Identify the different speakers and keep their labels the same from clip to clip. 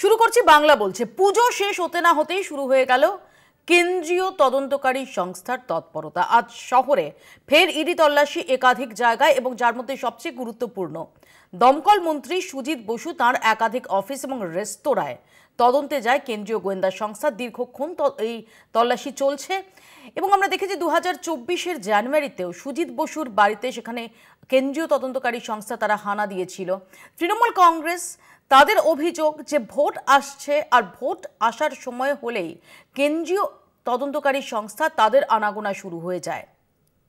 Speaker 1: শুরু করছি বাংলা বলছে। পুজো শেষ হতে না হতেই শুরু হয়ে গেল কেন্দ্রীয় তদন্তকারী সংস্থার তৎপরতা। আজ শহরে ফের ইডি তল্লাশি একাধিক জায়গায়, এবং যার মধ্যে সবচেয়ে গুরুত্বপূর্ণ দমকল মন্ত্রী সুজিত বসু তাঁর একাধিক অফিস এবং রেস্তোরাঁয় তদন্তে যায় কেন্দ্রীয় গোয়েন্দা সংস্থা। দীর্ঘক্ষণ এই তল্লাশি চলছে এবং আমরা দেখেছি 2024-এর জানুয়ারিতেও সুজিত বসুর বাড়িতে সেখানে কেন্দ্রীয় তদন্তকারী সংস্থা তারা হানা দিয়েছিল। তৃণমূল কংগ্রেস তাদের অভিযোগ যে ভোট আসছে আর ভোট আসার সময় হলেই কেন্দ্রীয় তদন্তকারী সংস্থা তাদের আনাগোনা শুরু হয়ে যায়।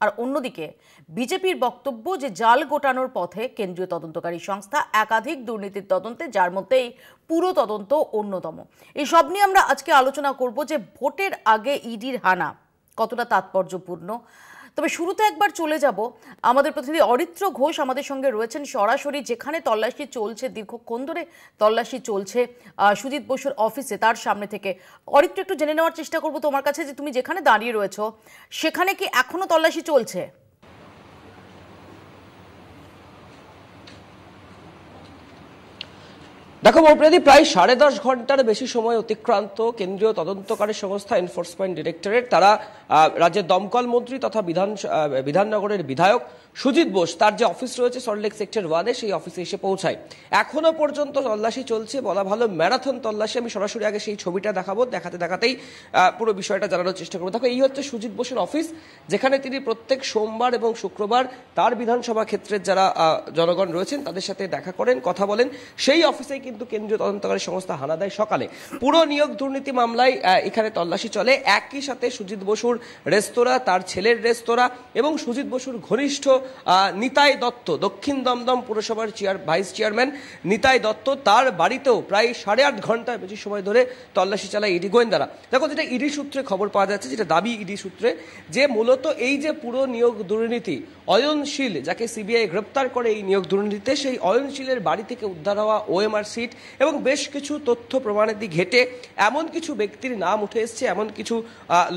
Speaker 1: আর অন্যদিকে বিজেপির বক্তব্য যে জাল গোটানোর পথে কেন্দ্রীয় তদন্তকারী সংস্থা একাধিক দুর্নীতির তদন্তে, যার মধ্যেই পুরো তদন্ত অন্যতম। এই সব নিয়ে আমরা আজকে আলোচনা করব যে ভোটের আগে ইডির হানা কতটা তাৎপর্যপূর্ণ। তবে শুরুতে একবার চলে যাব, আমাদের প্রতিনিধি অরিত্র ঘোষ আমাদের সঙ্গে রয়েছেন সরাসরি, যেখানে তল্লাশি চলছে, দীর্ঘক্ষণ ধরে তল্লাশি চলছে সুজিত বসুর অফিসে, তার সামনে থেকে। অরিত্র, একটু জেনে নেওয়ার চেষ্টা করবো তোমার কাছে যে তুমি যেখানে দাঁড়িয়ে রয়েছো সেখানে কি এখনো তল্লাশি চলছে?
Speaker 2: দেখো মৌপ্রদী, প্রায় 10.5 ঘন্টার বেশি সময় অতিক্রান্ত কেন্দ্রীয় তদন্তকারী সংস্থা এনফোর্সমেন্ট ডিরেক্টরেট তারা রাজ্যের দমকল মন্ত্রী তথা বিধাননগরের বিধায়ক সুজিত বোস তার যে অফিস রয়েছে সল্টলেক সেক্টর 1-এ, সেই অফিসে এসে পৌঁছায়। এখনো পর্যন্ত তল্লাশি চলছে, বলা ভালো ম্যারাথন তল্লাশি। আমি সরাসরি আগে সেই ছবিটা দেখাবো, দেখাতেই পুরো বিষয়টা জানানোর চেষ্টা করবো। দেখো, এই হচ্ছে সুজিত বোসের অফিস, যেখানে তিনি প্রত্যেক সোমবার এবং শুক্রবার তার বিধানসভা ক্ষেত্রের যারা জনগণ রয়েছেন তাদের সাথে দেখা করেন, কথা বলেন। সেই অফিসেই কিন্তু কেন্দ্রীয় তদন্তকারী সংস্থা হানা দেয় সকালে। পুরো নিয়োগ দুর্নীতি মামলায় এখানে তল্লাশি চলে। একই সাথে সুজিত বসুর রেস্তোরাঁ, তার ছেলের রেস্তোরাঁ এবং সুজিত বসুর ঘনিষ্ঠ নিতাই দত্ত, দক্ষিণ দমদম পুরসভার ভাইস চেয়ারম্যান নিতাই দত্ত, তার বাড়িতেও প্রায় 8.5 ঘন্টার বেশি সময় ধরে তল্লাশি চালায় ইডি গোয়েন্দারা। দেখো, যেটা ইডি সূত্রে খবর পাওয়া যাচ্ছে, যেটা দাবি ইডি সূত্রে, যে মূলত এই যে পুরো নিয়োগ দুর্নীতি, অয়নশীল যাকে সিবিআই গ্রেপ্তার করে এই নিয়োগ দুর্নীতিতে, সেই অয়নশীলের বাড়ি থেকে উদ্ধার হওয়া ওএমআর সিট এবং বেশ কিছু তথ্য প্রমাণাদি ঘেটে এমন কিছু ব্যক্তির নাম উঠে এসছে, এমন কিছু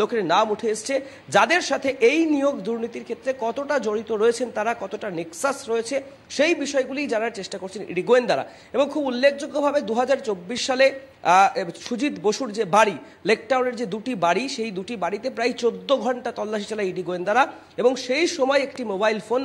Speaker 2: লোকের নাম উঠে এসছে যাদের সাথে এই নিয়োগ দুর্নীতির ক্ষেত্রে কতটা জড়িত রয়েছেন তারা, কতটা নেক্সাস রয়েছে, সেই বিষয়গুলি জানার চেষ্টা করছেন ইডি গোয়েন্দারা। এবং খুব উল্লেখযোগ্যভাবে 2024 সালে সুজিত বসুর যে বাড়ি, লেকটাউনের যে দুটি বাড়ি, সেই দুটি বাড়িতে প্রায় 14 ঘন্টা তল্লাশি চালায় ইডি গোয়েন্দারা এবং সেই সময় একটি মোবাইল ফোন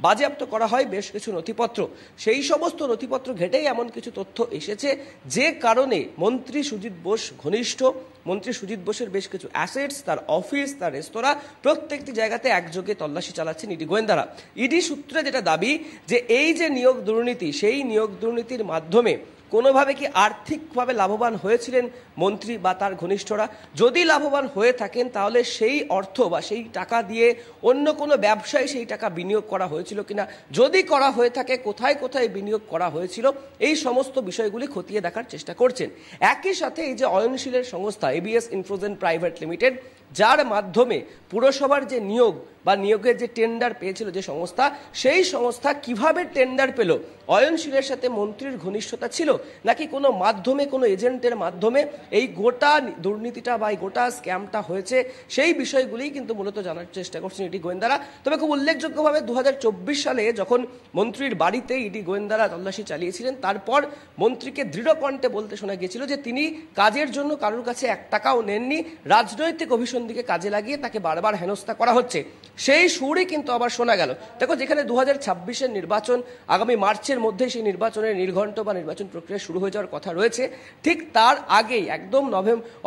Speaker 2: বাজেয়াপ্ত করা হয় বেশ কিছু নথিপত্র। সেই সমস্ত নথিপত্র ঘেটেই এমন কিছু তথ্য এসেছে যে কারণে মন্ত্রী সুজিত বোস ঘনিষ্ঠ, মন্ত্রী সুজিত বোসের বেশ কিছু অ্যাসেটস, তার অফিস, তার রেস্তোরাঁ, প্রত্যেকটি জায়গাতে একযোগে তল্লাশি চালাচ্ছেন ইডি গোয়েন্দারা। ইডি সূত্রে যেটা দাবি, যে এই যে নিয়োগ দুর্নীতি, সেই নিয়োগ দুর্নীতির মাধ্যমে কোনোভাবে কি আর্থিকভাবে লাভবান হয়েছিলেন মন্ত্রী বা তার ঘনিষ্ঠরা? যদি লাভবান হয়ে থাকেন তাহলে সেই অর্থ বা সেই টাকা দিয়ে অন্য কোনো ব্যবসায় সেই টাকা বিনিয়োগ করা হয়েছিল কিনা, যদি করা হয়ে থাকে কোথায় কোথায় বিনিয়োগ করা হয়েছিল, এই সমস্ত বিষয়গুলি খতিয়ে দেখার চেষ্টা করছেন। একই সাথে এই যে অয়নশীলের সংস্থা এবিএস ইনফ্রোজেন প্রাইভেট লিমিটেড, যার মাধ্যমে পুরসভার যে নিয়োগ বা নিয়োগের যে টেন্ডার পেয়েছিল যে সংস্থা, সেই সংস্থা কিভাবে টেন্ডার পেল? অয়নশীলের সাথে মন্ত্রীর ঘনিষ্ঠতা ছিল নাকি কোনো মাধ্যমে, কোনো এজেন্টের মাধ্যমে এই গোটা দুর্নীতিটা বা এই গোটা স্ক্যামটা হয়েছে, সেই বিষয়গুলি কিন্তু মূলত জানার চেষ্টা করছেন ইডি গোয়েন্দারা। তবে খুব উল্লেখযোগ্যভাবে 2024 সালে যখন মন্ত্রীর বাড়িতে ইডি গোয়েন্দারা তল্লাশি চালিয়েছিলেন, তারপর মন্ত্রীকে দৃঢ় কণ্ঠে বলতে শোনা গিয়েছিল যে তিনি কাজের জন্য কারোর কাছে 1 টাকাও নেননি, রাজনৈতিক অভিসন্ধিকে কাজে লাগিয়ে তাকে বারবার হেনস্থা করা হচ্ছে, সেই সুরই কিন্তু আবার শোনা গেল। দেখো, যেখানে 2026-এর নির্বাচন, আগামী মার্চের মধ্যে সেই নির্বাচনের নির্ঘণ্ট বা নির্বাচন প্রক্রিয়া শুরু হয়ে যাওয়ার কথা রয়েছে, ঠিক তার আগেই একদম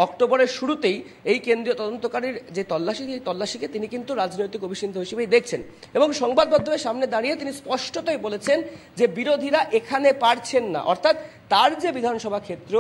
Speaker 2: অক্টোবরের শুরুতেই এই কেন্দ্রীয় তদন্তকারীর যে তল্লাশি, এই তল্লাশিকে তিনি কিন্তু রাজনৈতিক অভিসন্ধি হিসেবেই দেখছেন এবং সংবাদ মাধ্যমের সামনে দাঁড়িয়ে তিনি স্পষ্টতই বলেছেন যে বিরোধীরা এখানে পারছেন না, অর্থাৎ তার যে বিধানসভা ক্ষেত্র,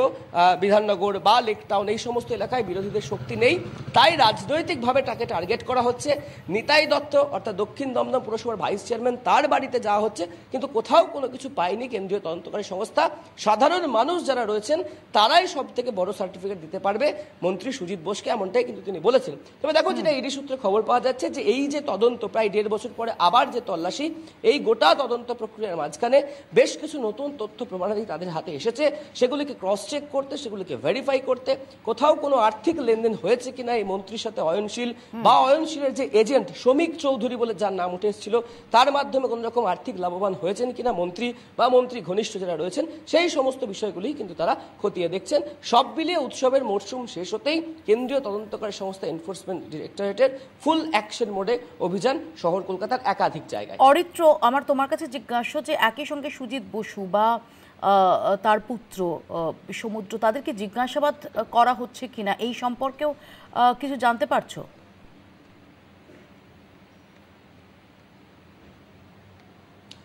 Speaker 2: বিধাননগর বা লেকটাউন, এই সমস্ত এলাকায় বিরোধীদের শক্তি নেই, তাই রাজনৈতিকভাবে তাকে টার্গেট করা হচ্ছে। নিতাই দত্ত অর্থাৎ দক্ষিণ দমদম পুরসভার ভাইস চেয়ারম্যান, তার বাড়িতে যাওয়া হচ্ছে, কিন্তু কোথাও কোনো কিছু পায়নি কেন্দ্রীয় তদন্তকারী সংস্থা। সাধারণ মানুষ যারা রয়েছেন তারাই সব থেকে বড় সার্টিফিকেট দিতে পারবে মন্ত্রী সুজিত বোসকে, এমনটাই কিন্তু তিনি বলেছেন। তবে দেখো, যেটা ইডি সূত্রে খবর পাওয়া যাচ্ছে, যে এই যে তদন্ত, প্রায় 1.5 বছর পরে আবার যে তল্লাশি, এই গোটা তদন্ত প্রক্রিয়ার মাঝখানে বেশ কিছু নতুন তথ্য প্রমাণাদি তাদের হাতে এসেছে সেগুলিকে ক্রস চেক করতে, সেগুলিকে ভেরিফাই করতে, কোথাও কোনো আর্থিক লেনদেন হয়েছে কিনা এই মন্ত্রীর সাথে অয়নশীল বা অয়নশীলের যে এজেন্ট শ্রমিক চৌধুরী বলে যার নাম উঠে এসেছিল তার মাধ্যমে কোনো রকম আর্থিক লাভবান হয়েছেন কিনা মন্ত্রী বা মন্ত্রী ঘনিষ্ঠ যারা রয়েছেন, সেই সমস্ত বিষয়গুলি কিন্তু তারা খতিয়ে দেখছেন। সব মিলিয়ে উৎসবের মরশুম শেষ হতেই কেন্দ্রীয় তদন্তকারী সংস্থা এনফোর্সমেন্ট ডিরেক্টরেটের ফুল অ্যাকশন মোডে অভিযান শহর কলকাতার একাধিক জায়গায়।
Speaker 1: অরিত্র, আমার তোমার কাছে জিজ্ঞাসা যে একই সঙ্গে সুজিত বসু বা তার পুত্র সমুদ্র, তাদেরকে জিজ্ঞাসাবাদ করা হচ্ছে কিনা এই সম্পর্কেও কিছু জানতে পারছো?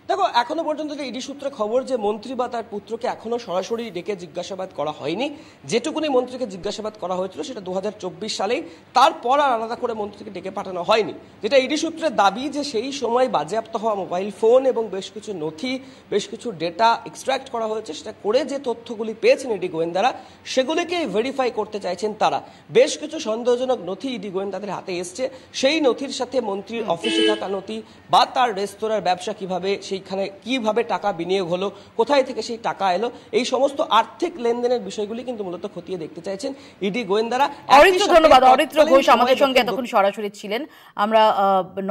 Speaker 2: দেখো, এখনো পর্যন্ত যে ইডি সূত্রে খবর যে মন্ত্রী বা তার পুত্রকে এখনো সরাসরি ডেকে জিজ্ঞাসাবাদ করা হয়নি। যেটুকুনি মন্ত্রীকে জিজ্ঞাসাবাদ করা হয়েছিল সেটা 2024 সালেই, তারপর আর আলাদা করে মন্ত্রীকে ডেকে পাঠানো হয়নি। যেটা ইডি সূত্রের দাবি যে সেই সময় বাজেয়াপ্ত হওয়া মোবাইল ফোন এবং বেশ কিছু নথি, বেশ কিছু ডেটা এক্সট্র্যাক্ট করা হয়েছে, সেটা করে যে তথ্যগুলি পেয়েছেন ইডি গোয়েন্দারা সেগুলিকে ভেরিফাই করতে চাইছেন তারা। বেশ কিছু সন্দেহজনক নথি ইডি গোয়েন্দাদের হাতে এসছে, সেই নথির সাথে মন্ত্রীর অফিসে থাকা নথি বা তার রেস্তোরাঁর ব্যবসা কিভাবে, সেইখানে কিভাবে টাকা বিনিয়োগ হলো, কোথায় থেকে সেই টাকা এলো, এই সমস্ত আর্থিক লেনদেনের বিষয়গুলি কিন্তু মূলত খতিয়ে দেখতে চাইছেন ইডি গোয়েন্দারা।
Speaker 1: অরিত্র, ধন্যবাদ। অরিত্র ঘোষ আমাদের সঙ্গে এতক্ষণ সরাসরি ছিলেন। আমরা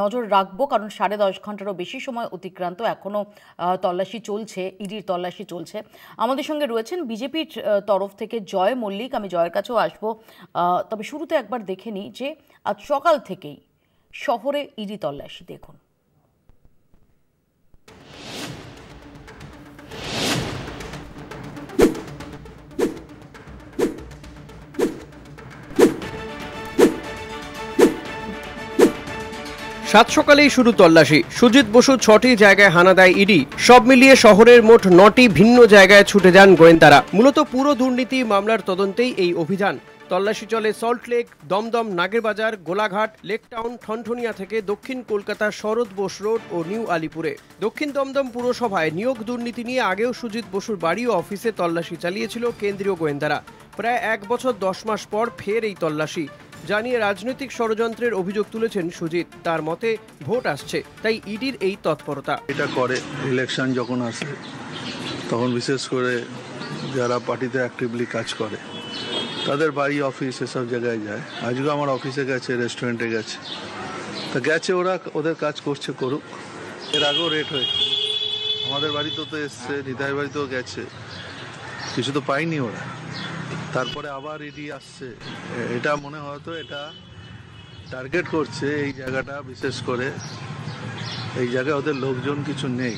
Speaker 1: নজর রাখবো, কারণ 10.5 ঘন্টারও বেশি সময় অতিক্রান্ত, এখনো তল্লাশি চলছে, ইডির তল্লাশি চলছে। আমাদের সঙ্গে রয়েছেন বিজেপির তরফ থেকে জয় মল্লিক। আমি জয়ের কাছেও আসবো, তবে শুরুতে একবার দেখে নিই যে আজ সকাল থেকেই শহরে ইডি তল্লাশি। দেখুন,
Speaker 3: সাত সকালেই শুরু তল্লাশি। সুজিত বসু 6টি জায়গায় হানা দেয় ইডি। সব মিলিয়ে শহরের মোট 9টি ভিন্ন জায়গায় ছুটে যান গোয়েন্দারা। মূলত পুরো দুর্নীতি মামলার তদন্তেই এই অভিযান। তল্লাশি চলে সল্টলেক, দমদম, নাগেরবাজার, গোলাঘাট, লেক টাউন, ঠনঠনিয়া থেকে দক্ষিণ কলকাতার শরৎ বোস রোড ও নিউ আলিপুরে। দক্ষিণ দমদম পুরসভায় নিয়োগ দুর্নীতি নিয়ে আগেও সুজিত বসুর বাড়ি ও অফিসে তল্লাশি চালিয়েছিল কেন্দ্রীয় গোয়েন্দারা। প্রায় 1 বছর 10 মাস পর ফের এই তল্লাশি। জানিয়ে রাজনৈতিক ষড়যন্ত্রের অভিযোগ তুলেছেন সুজিত। তার মতে ভোট আসছে, তাই ইডির এই তৎপরতা।
Speaker 4: এটা করে ইলেকশন যখন আসে তখন বিশেষ করে যারা পার্টিতে অ্যাক্টিভলি কাজ করে তাদের বাড়ি, অফিস এসব জায়গায় যায়। আজকে আমার অফিসে গেছে, রেস্টুরেন্টে গেছে, তা গেছে, ওরা ওদের কাজ করছে, করুক। এর আগেও রেট হয়েছে, আমাদের বাড়িতেও তো এসছে, নিতাইয়ের বাড়িতেও গেছে, কিছু তো পাইনি ওরা। তারপরে আবার ইডি আসছে। এটা মনে হয়তো এটা টার্গেট করছে এই জায়গাটা, বিশেষ করে এই জায়গায় ওদের লোকজন কিছু নেই,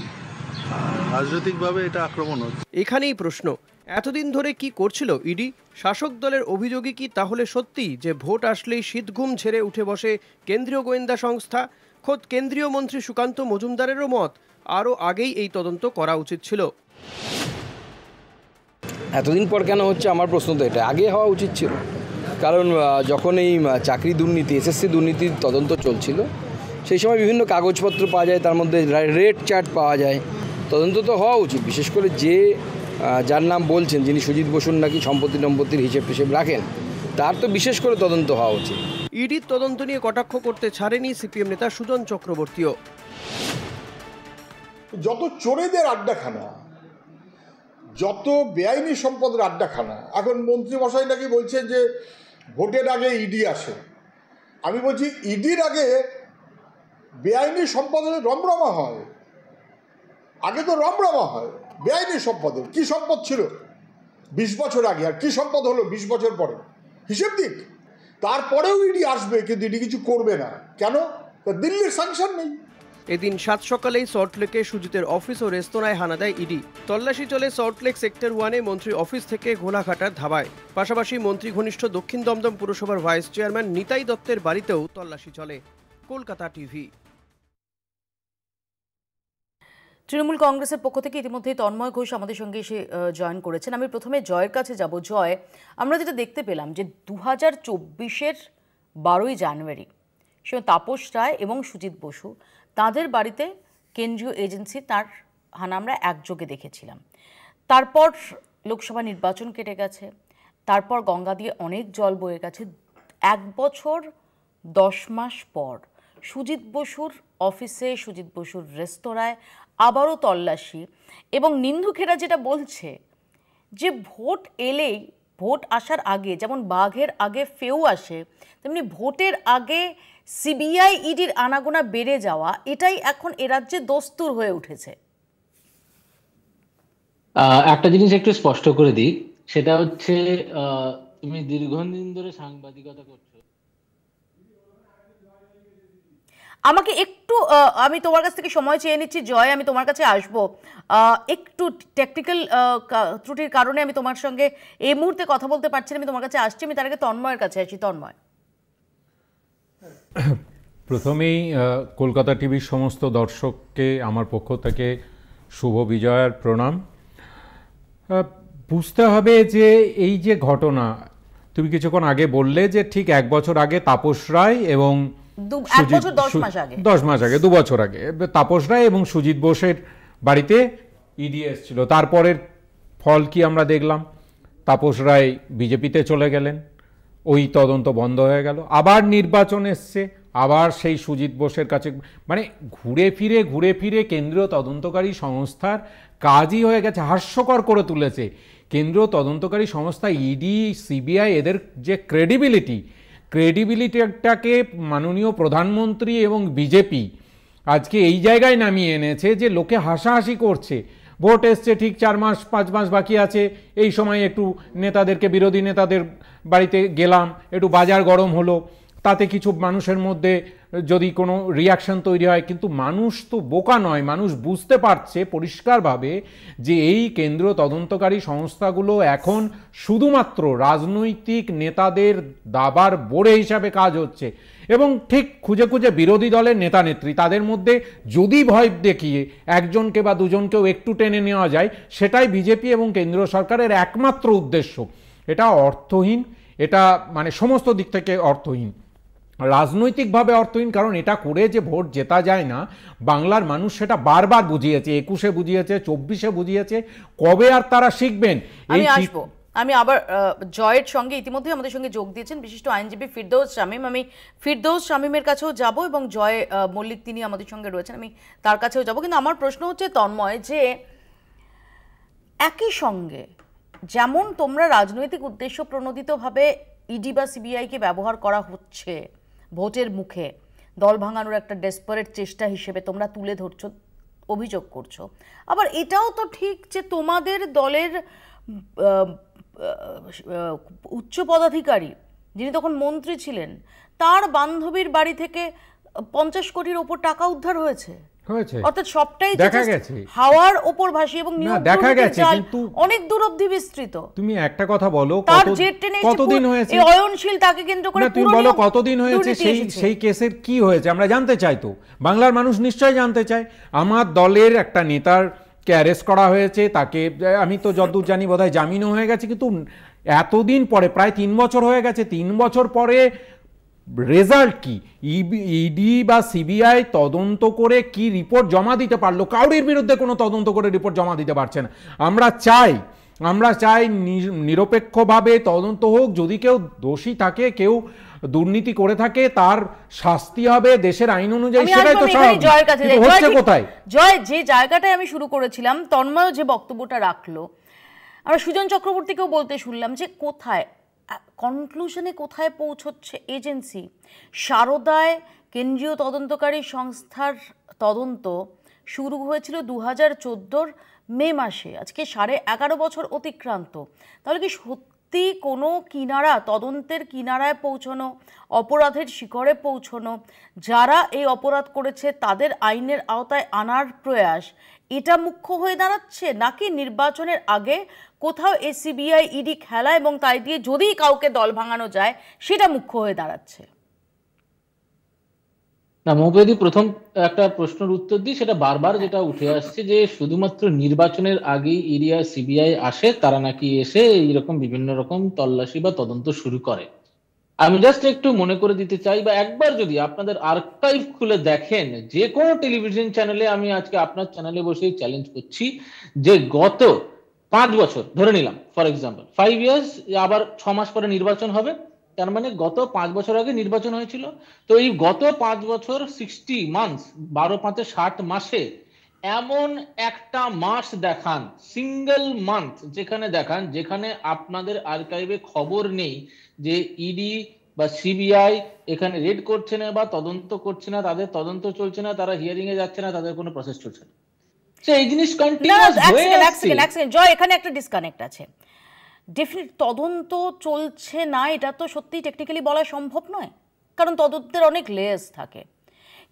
Speaker 4: রাজনৈতিকভাবে এটা আক্রমণ হচ্ছে।
Speaker 3: এখানেই প্রশ্ন, এতদিন ধরে কি করছিল ইডি? শাসক দলের অভিযোগই কি তাহলে সত্যি যে ভোট আসলেই শীতঘুম ঝেড়ে উঠে বসে কেন্দ্রীয় গোয়েন্দা সংস্থা? খোদ কেন্দ্রীয় মন্ত্রী সুকান্ত মজুমদারেরও মত, আরও আগেই এই তদন্ত করা উচিত ছিল।
Speaker 5: এতদিন পর কেন হচ্ছে, আমার প্রশ্ন তো এটা। আগে হওয়া উচিত ছিল, কারণ যখন এই চাকরি দুর্নীতি, এসএসসি দুর্নীতির তদন্ত চলছিল, সেই সময় বিভিন্ন কাগজপত্র পাওয়া যায়, তার মধ্যে রেট চার্ট পাওয়া যায়। তদন্ত তো হওয়া উচিত, বিশেষ করে যে যার নাম বলছেন, যিনি সুজিত বসুর নাকি সম্পত্তির হিসেব টিসেব রাখেন, তার তো বিশেষ করে তদন্ত হওয়া উচিত।
Speaker 3: ইডির তদন্ত নিয়ে কটাক্ষ করতে ছাড়েনি সিপিএম নেতা সুজন চক্রবর্তীও।
Speaker 6: যত চোরেদের আড্ডাখানা, যত বেআইনি সম্পদের আড্ডাখানা, এখন মন্ত্রী মশাই নাকি বলছেন যে ভোটের আগে ইডি আসে। আমি বলছি ইডির আগে বেআইনি সম্পদের রমরমা হয়, আগে তো রমরমা হয় বেআইনি সম্পদের। কি সম্পদ ছিল 20 বছর আগে, আর কি সম্পদ হলো 20 বছর পরে, হিসেব দিক। তারপরেও ইডি আসবে, কিন্তু ইডি কিছু করবে না। কেন? দিল্লির স্যাংশন নেই।
Speaker 3: এদিন 7 সকালেই সল্টলেকে সুজিতের অফিস ও রেস্তোরাঁয় হানা দেয় ইডি। তল্লাশি চলে সল্টলেক সেক্টর 1-এ মন্ত্রীর অফিস থেকে গোলাঘাটার ধাবায়। পাশাপাশি মন্ত্রী ঘনিষ্ঠ দক্ষিণ দমদম পুরসভার ভাইস চেয়ারম্যান নিতাই দত্তের বাড়িতেও তল্লাশি চলে। কলকাতা টিভি।
Speaker 1: তৃণমূল কংগ্রেসের পক্ষ থেকে ইতিমধ্যেই তন্ময় ঘোষ আমাদের সঙ্গে এসে জয়েন করেছেন। আমি প্রথমে জয়ের কাছে যাব। জয়, আমরা যেটা দেখতে পেলাম যে 2024-এর 12ই জানুয়ারি সে তাপস রায় এবং সুজিত বসু তাদের বাড়িতে কেন্দ্রীয় এজেন্সি তার হানা আমরা একযোগে দেখেছিলাম। তারপর লোকসভা নির্বাচন কেটে গেছে, তারপর গঙ্গা দিয়ে অনেক জল বয়ে গেছে। 1 বছর 10 মাস পর সুজিত বসুর অফিসে, সুজিত বসুর রেস্তোরাঁয় আবারও তল্লাশি, এবং নিন্দুকেরা যেটা বলছে যে ভোট এলেই, ভোট আসার আগে যেমন বাঘের আগে ফেউ আসে, তেমনি ভোটের আগে সিবিআই ইডির আনাগোনা বেড়ে যাওয়া, এটাই এখন এ রাজ্যে দস্তুর হয়ে উঠেছে।
Speaker 7: একটা জিনিস একটু স্পষ্ট করে দিই, সেটা হচ্ছে তুমি দীর্ঘদিন ধরে সাংবাদিকতা করছো।
Speaker 1: আমাকে একটু আমি তোমার কাছ থেকে সময় চেয়ে নিচ্ছি জয়, আমি তোমার কাছে আসবো। একটু টেকনিক্যাল ত্রুটির কারণে আমি তোমার সঙ্গে এই মুহূর্তে কথা বলতে পারছি না, আমি তোমার কাছে আসছি। আমি তার আগে তন্ময়ের কাছে আসি। তন্ময়,
Speaker 8: প্রথমেই কলকাতা টিভির সমস্ত দর্শককে আমার পক্ষ থেকে শুভ বিজয়ার প্রণাম। বুঝতে হবে যে এই যে ঘটনা তুমি কিছুক্ষণ আগে বললে যে ঠিক 1 বছর আগে তাপস রায় এবং
Speaker 1: 1 বছর 10 মাস আগে,
Speaker 8: 10 মাস আগে, 2 বছর আগে তাপস রায় এবং সুজিত বোসের বাড়িতে ইডি এসেছিল। তারপরের ফল কি আমরা দেখলাম? তাপস রায় বিজেপিতে চলে গেলেন, ওই তদন্ত বন্ধ হয়ে গেল, আবার নির্বাচন এসছে, আবার সেই সুজিত বোসের কাছে, মানে ঘুরে ফিরে কেন্দ্রীয় তদন্তকারী সংস্থার কাজই হয়ে গেছে, হাস্যকর করে তুলেছে। কেন্দ্রীয় তদন্তকারী সংস্থা ইডি, সিবিআই, এদের যে ক্রেডিবিলিটিটাকে মাননীয় প্রধানমন্ত্রী এবং বিজেপি আজকে এই জায়গায় নামিয়ে এনেছে যে লোকে হাসাহাসি করছে। ভোট এসছে ঠিক 4 মাস 5 মাস বাকি আছে, এই সময় একটু নেতাদেরকে, বিরোধী নেতাদের বাড়িতে গেলাম, একটু বাজার গরম হলো, তাতে কিছু মানুষের মধ্যে যদি কোনো রিয়াকশন তৈরি হয়। কিন্তু মানুষ তো বোকা নয়, মানুষ বুঝতে পারছে পরিষ্কারভাবে যে এই কেন্দ্রীয় তদন্তকারী সংস্থাগুলো এখন শুধুমাত্র রাজনৈতিক নেতাদের দাবার বোড়ে হিসাবে কাজ হচ্ছে। এবং ঠিক খুঁজে বিরোধী দলের নেতা নেত্রী, তাদের মধ্যে যদি ভয় দেখিয়ে একজনকে বা দুজনকেও একটু টেনে নেওয়া যায়, সেটাই বিজেপি এবং কেন্দ্রীয় সরকারের একমাত্র উদ্দেশ্য। এটা অর্থহীন, এটা মানে সমস্ত দিক থেকে অর্থহীন, রাজনৈতিকভাবে অর্থহীন। কারণ এটা করে যে ভোট জেতা যায় না, বাংলার মানুষ সেটা বারবার বুঝিয়েছে, 21-এ বুঝিয়েছে, 24-এ বুঝিয়েছে, কবে আর তারা শিখবেন?
Speaker 1: আমি আসবো। আমি আবার জয়ের সঙ্গে ইতিমধ্যে আমাদের সঙ্গে যোগ দিয়েছেন বিশিষ্ট আইনজীবী ফিরদৌস শামীম। আমি ফিরদৌস শামীমের কাছেও যাব এবং জয় মল্লিক তিনি আমাদের সঙ্গে রয়েছেন, আমি তার কাছেও যাব। কিন্তু আমার প্রশ্ন হচ্ছে তন্ময়, যে একই সঙ্গে যেমন তোমরা রাজনৈতিক উদ্দেশ্য প্রণোদিতভাবে ইডি বা সিবিআইকে ব্যবহার করা হচ্ছে ভোটের মুখে, দল ভাঙানোর একটা ডেসপারেট চেষ্টা হিসেবে তোমরা তুলে ধরছো, অভিযোগ করছো, আবার এটাও তো ঠিক যে তোমাদের দলের উচ্চ পদাধিকারী যিনি তখন মন্ত্রী ছিলেন, তার বান্ধবীর বাড়ি থেকে 50 কোটির ওপর টাকা উদ্ধার হয়েছে। অর্থাৎ সবটাই
Speaker 8: দেখা গেছে,
Speaker 1: হাওয়ার ওপর ভাসি এবং
Speaker 8: দেখা গেছে, কিন্তু
Speaker 1: অনেক দূর অবধি বিস্তৃত।
Speaker 8: তুমি একটা কথা বলো,
Speaker 1: কতদিন হয়েছে এই অয়নশীল তাকে কেন্দ্র করে?
Speaker 8: তুমি বলো কতদিন হয়েছে, সেই কেসের কি হয়েছে আমরা জানতে চাই। তো বাংলার মানুষ নিশ্চয়ই জানতে চায়। আমার দলের একটা নেতার কে অ্যারেস্ট করা হয়েছে, তাকে আমি তো যতদূর জানি বোধহয় জামিনও হয়ে গেছে, কিন্তু এতদিন পরে, প্রায় 3 বছর হয়ে গেছে, 3 বছর পরে রেজাল্ট কি? ইডি বা সিবিআই তদন্ত করে কি রিপোর্ট জমা দিতে পারলো? কাউরির বিরুদ্ধে কোনো তদন্ত করে রিপোর্ট জমা দিতে পারছে না। আমরা চাই নিরপেক্ষভাবে তদন্ত হোক, যদি কেউ দোষী থাকে, কেউ দুর্নীতি করে থাকে, তার শাস্তি হবে দেশের আইন অনুযায়ী, সেটাই তো স্বাভাবিক। হচ্ছে কোথায়?
Speaker 1: জয়, যে জায়গাটায় আমি শুরু করেছিলাম, তন্ময় যে বক্তব্যটা রাখলো, আমরা সুজন চক্রবর্তীকেও বলতে শুনলাম যে কোথায় কনক্লুশনে কোথায় পৌঁছচ্ছে এজেন্সি। সারদায় কেন্দ্রীয় তদন্তকারী সংস্থার তদন্ত শুরু হয়েছিল 2014 মে মাসে, আজকে 11.5 বছর অতিক্রান্ত। তাহলে কি সত্যি কোনো কিনারা, তদন্তের কিনারায় পৌঁছানো, অপরাধের শিখরে পৌঁছানো, যারা এই অপরাধ করেছে তাদের আইনের আওতায় আনার প্রয়াস, এটা মুখ্য হয়ে দাঁড়াচ্ছে, নাকি নির্বাচনের আগে কোথাও সিবিআই ইডি খেলা এবং তাই দিয়ে যদি কাউকে দল ভাঙানো যায় সেটা মুখ্য হয়ে দাঁড়াচ্ছে?
Speaker 7: না, মৌপেদি প্রথম একটা প্রশ্নের উত্তর দিই, সেটা বারবার যেটা উঠে আসছে যে শুধুমাত্র নির্বাচনের আগেই ইডি আর সিবিআই আসে, তারা নাকি এসে এইরকম বিভিন্ন রকম তল্লাশি বা তদন্ত শুরু করে। আমি জাস্ট একটু মনে করে দিতে চাই, বা একবার যদি আপনাদের আর্কাইভ খুলে দেখেন যে কোনো টেলিভিশন চ্যানেলে, আমি আজকে আপনার চ্যানেলে বসেই চ্যালেঞ্জ করছি যে গত 5 বছর ধরে নিলাম, ফর এক্সাম্পল 5 ইয়ার্স, আবার 6 মাস পরে নির্বাচন হবে, তার মানে গত 5 বছর আগে নির্বাচন হয়েছিল। তো এই গত 5 বছর 60 মান্থস, 12 5 60 মাসে এমন একটা মাস দেখান, সিঙ্গেল মান্থ যেখানে আপনাদের আর্কাইভে খবর নেই যে ইডি বা সিবিআই এখানে রেড করছে না বা তদন্ত করছে না, তাদের তদন্ত চলছে না, তারা হিয়ারিং এ যাচ্ছে না, তাদের কোনো প্রসেস চলছে না। এই জিনিস কন্টিনিউয়াস হয়ে আসছে।
Speaker 1: জয়, এখানে একটা ডিসকানেক্ট আছে। ডেফিনেট তদন্ত চলছে না এটা তো সত্যি টেকনিক্যালি বলা সম্ভব নয়, কারণ তদন্তের অনেক লেয়ার্স থাকে।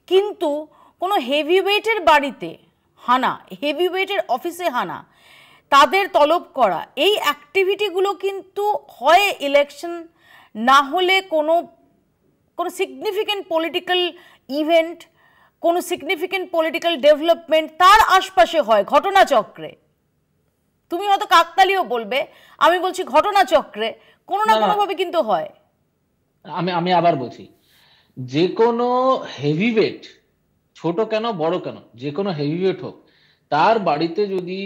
Speaker 1: কিন্তু কোনো হেভিওয়েটের বাড়িতে হানা, হেভিওয়েটের অফিসে হানা, তাদের তলব করা, এই অ্যাক্টিভিটিগুলো কিন্তু হয় ইলেকশন, না হলে কোনো সিগনিফিক্যান্ট পলিটিক্যাল ইভেন্ট, কোনো সিগনিফিক্যান্ট পলিটিক্যাল ডেভেলপমেন্ট তার আশপাশে হয়, ঘটনাচক্রে। তুমি হয়তো কাকতালীয় বলবে, আমি বলছি ঘটনাচক্রে কোনো না কোনোভাবে কিন্তু হয়।
Speaker 7: আমি আবার বলছি, যে কোনো হেভিওয়েট, ছোট কেন বড় কেন, যে কোনো হেভিওয়েট হোক, তার বাড়িতে যদি